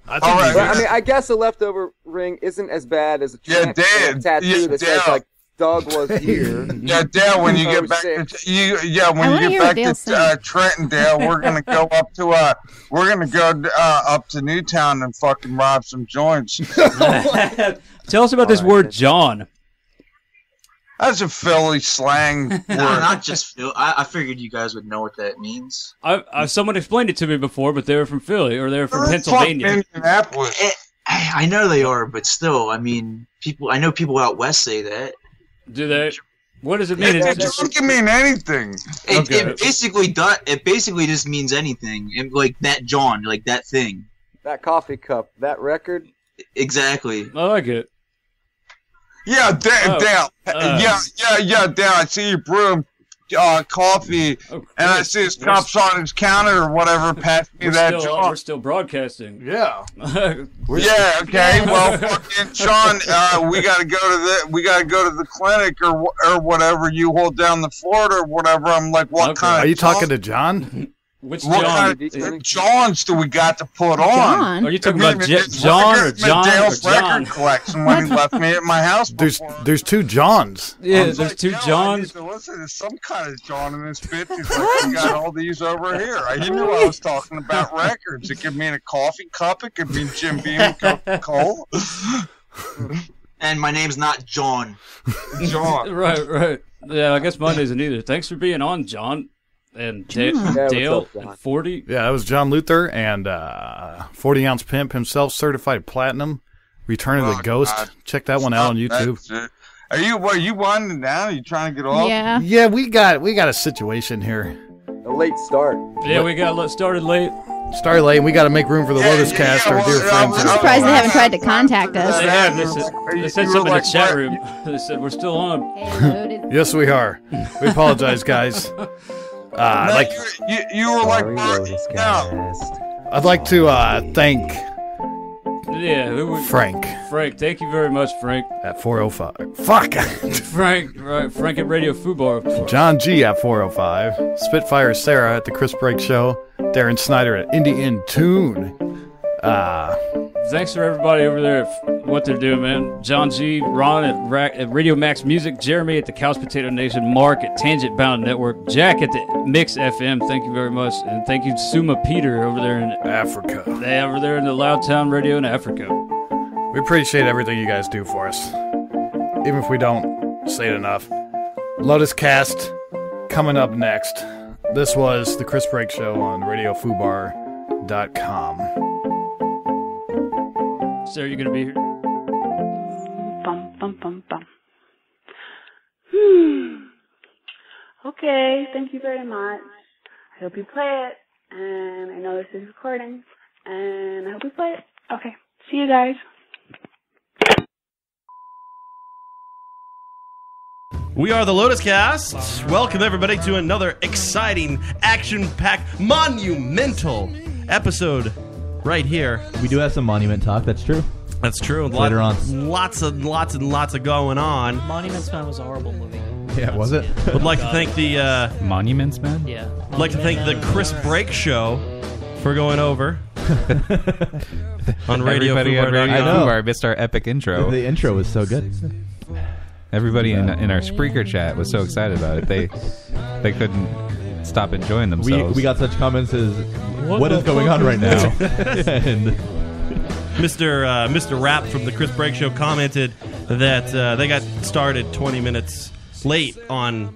I mean, I guess a leftover ring isn't as bad as a tattoo that says like Doug was here. Yeah, Dale. When you get back to Trenton, Dale, we're gonna go up to Newtown and fucking rob some joints. Tell us about this word, John. That's a Philly slang word. No, not just Philly. I figured you guys would know what that means. Someone explained it to me before, but they were from Philly or they were from Pennsylvania. Indianapolis. I know they are, but still, I mean, I know people out west say that. Do they? What does it mean? It doesn't mean anything. It basically just means anything. Like that John, like that thing. That coffee cup, that record. Exactly. I like it. Yeah, Dale. Dale. I see you brew coffee, and I see his cups on his counter or whatever. Pass me that, John. We're still broadcasting. Yeah. Okay. Well, fucking Sean, we gotta go to the clinic or whatever. You hold down the fort or whatever. I'm like, what kind? Are you talking to John? Which what John? Kind of Johns do we got to put on? John? Are you talking about John or John Dale's or John? record collection when he left me at my house. There's 2 Johns. Yeah, there's 2 Johns. Listen, there's some kind of John in this bitch. He's like, we got all these over here. He knew I was talking about records. It could mean a coffee cup. It could mean Jim Beam and Coca-Cola. And my name's not John. John. Right. Yeah, I guess mine isn't either. Thanks for being on, John. And Dale and 40. Yeah, that was John Luther and 40-ounce pimp himself, certified platinum. Return of the Ghost. God. Check that one out on YouTube. Are you winding down? Are you trying to get off? Yeah. Yeah, we got a situation here. A late start. Yeah, we got started late. Started late, and we got to make room for the Lotus Cast, our dear friends. I'm surprised they haven't tried to contact us. They have. They said something in the chat room. They said we're still on. Yes, we are. We apologize, guys. You were like, I'd like to thank Frank. Frank, thank you very much, Frank. At 405. Fuck! Frank at Radio Fubar. John G at 405. Spitfire Sarah at the Chris Break Show. Darren Snyder at Indie in Tune. Thanks for everybody over there what they're doing, man. John G, Ron at Radio Max Music, Jeremy at the Couch Potato Nation, Mark at Tangent Bound Network, Jack at the Mix FM. Thank you very much, and thank you Suma Peter over there in Africa. Over there in the Loud Town Radio in Africa. We appreciate everything you guys do for us, even if we don't say it enough. Lotus Cast coming up next. This was the Chris Break Show on RadioFubar.com. Sarah, you gonna be here? Bum. Okay, thank you very much. I hope you play it, and I know this is recording, and I hope you play it. Okay, see you guys. We are the Lotus Cast. Welcome everybody to another exciting, action-packed, monumental episode right here. We do have some monument talk, that's true. That's true. Later on. Lots of going on. Monuments Man was a horrible movie. Yeah, was it? Would like to thank the Monuments Man? Yeah. Would like to thank the Chris Break Show for going over on Radio Fubar. I know. Missed our epic intro. The intro was so good. Everybody in our Spreaker chat was so excited about it. They couldn't stop enjoying themselves. We got such comments as, what is going on right now? And Mr. Rapp from the Chris Break Show commented that they got started 20 minutes late on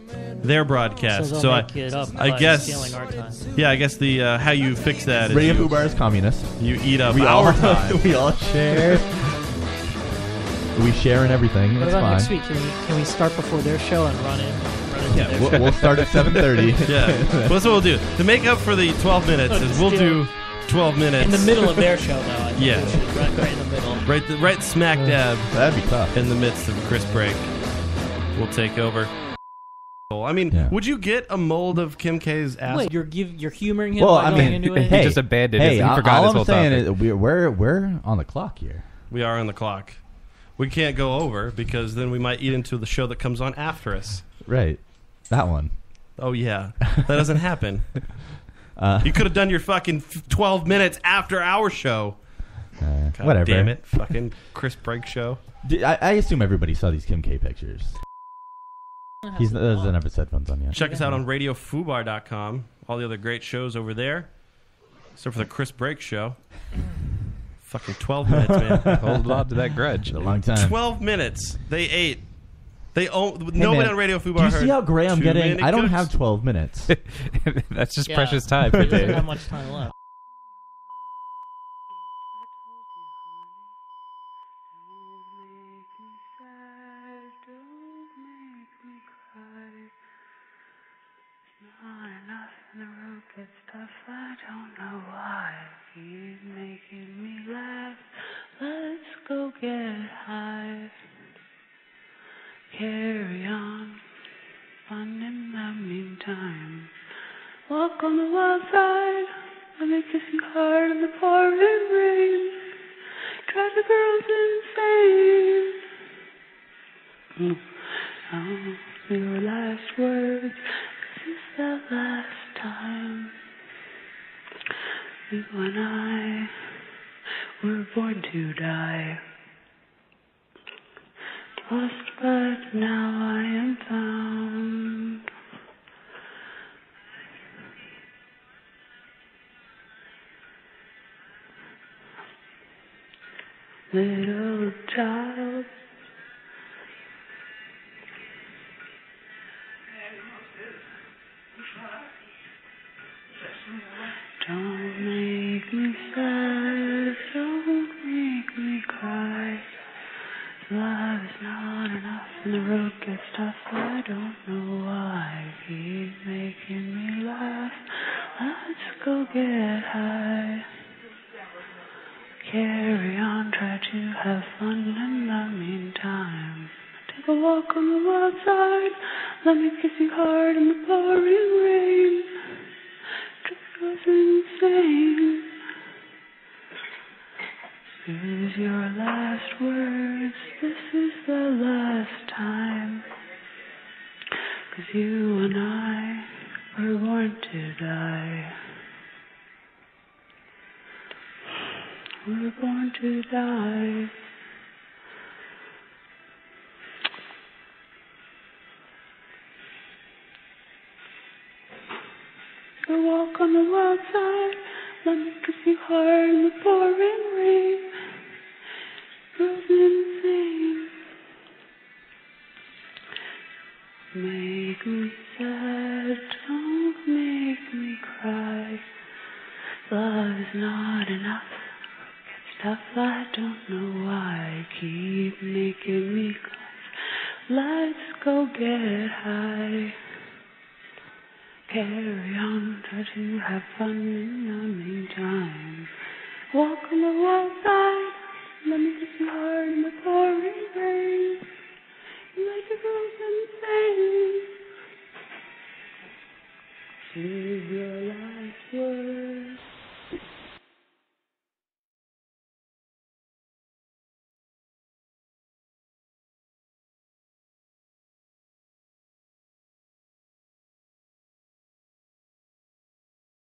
their broadcast. So they'll make it up I by guess stealing our time. Yeah, I guess the how you fix that is Radio Fubar is communist. You eat up we our all, time. We all share. We share in everything. What It's about fine. next week? Can we start before their show and run in? Yeah, we'll start at 7:30. Yeah, well, that's what we'll do. To make up for the 12 minutes, is we'll do 12 minutes in the middle of their show, though. I think Yeah. we should right in the middle. Right smack dab. That'd be tough. In the midst of Chris Break, we'll take over. I mean, would you get a mold of Kim K's ass? Wait, you're humoring him Well, by I going mean, into it? hey, He just abandoned hey, it. He forgot all his I'm whole saying topic. is we're on the clock here. We are on the clock. We can't go over because then we might eat into the show that comes on after us. Right, that one. Oh yeah, that doesn't happen. You could have done your fucking 12 minutes after our show. God whatever. Damn it, fucking Chris Break show. I assume everybody saw these Kim K pictures. He doesn't have his headphones on yet. Check us out on radiofubar.com. All the other great shows over there. Except for the Chris Break show. Fucking 12 minutes, man. Hold on to that grudge. A long time. 12 minutes. They ate. Nobody man, on Radio Fubar do you heard see how gray I'm too getting? many I don't cooks. have 12 minutes. That's just Yeah, precious time for he doesn't Dave. have much time left. Not enough in the road gets tough. I don't know why he's making me laugh. Let's go get high. Carry on, fun in the meantime. Walk on the wild side. Let me kiss you hard in the pouring rain. Drive the girls insane. Oh, your last words. This is the last time you and I were born to die. Lost, but now I am found. Little child. Don't make me sad, don't make me cry. Love is not enough and the road gets tough. I don't know why he's making me laugh. Let's go get high. Carry on, try to have fun in the meantime. Take a walk on the wild side. Let me kiss you hard in the pouring rain. Drive us insane. This is your last words. This is the last time. 'Cause you and I were born to die. We were born to die. Go walk on the wild side. Let me kiss you hard in the pouring rain. Girls insane. Make me sad, don't make me cry. Love is not enough. Gets tough, I don't know why. Keep making me cry. Let's go get high. Carry on, try to have fun in the meantime. Walk on the wild side. Let me kiss you hard in the pouring rain. You like the girls insane. This is your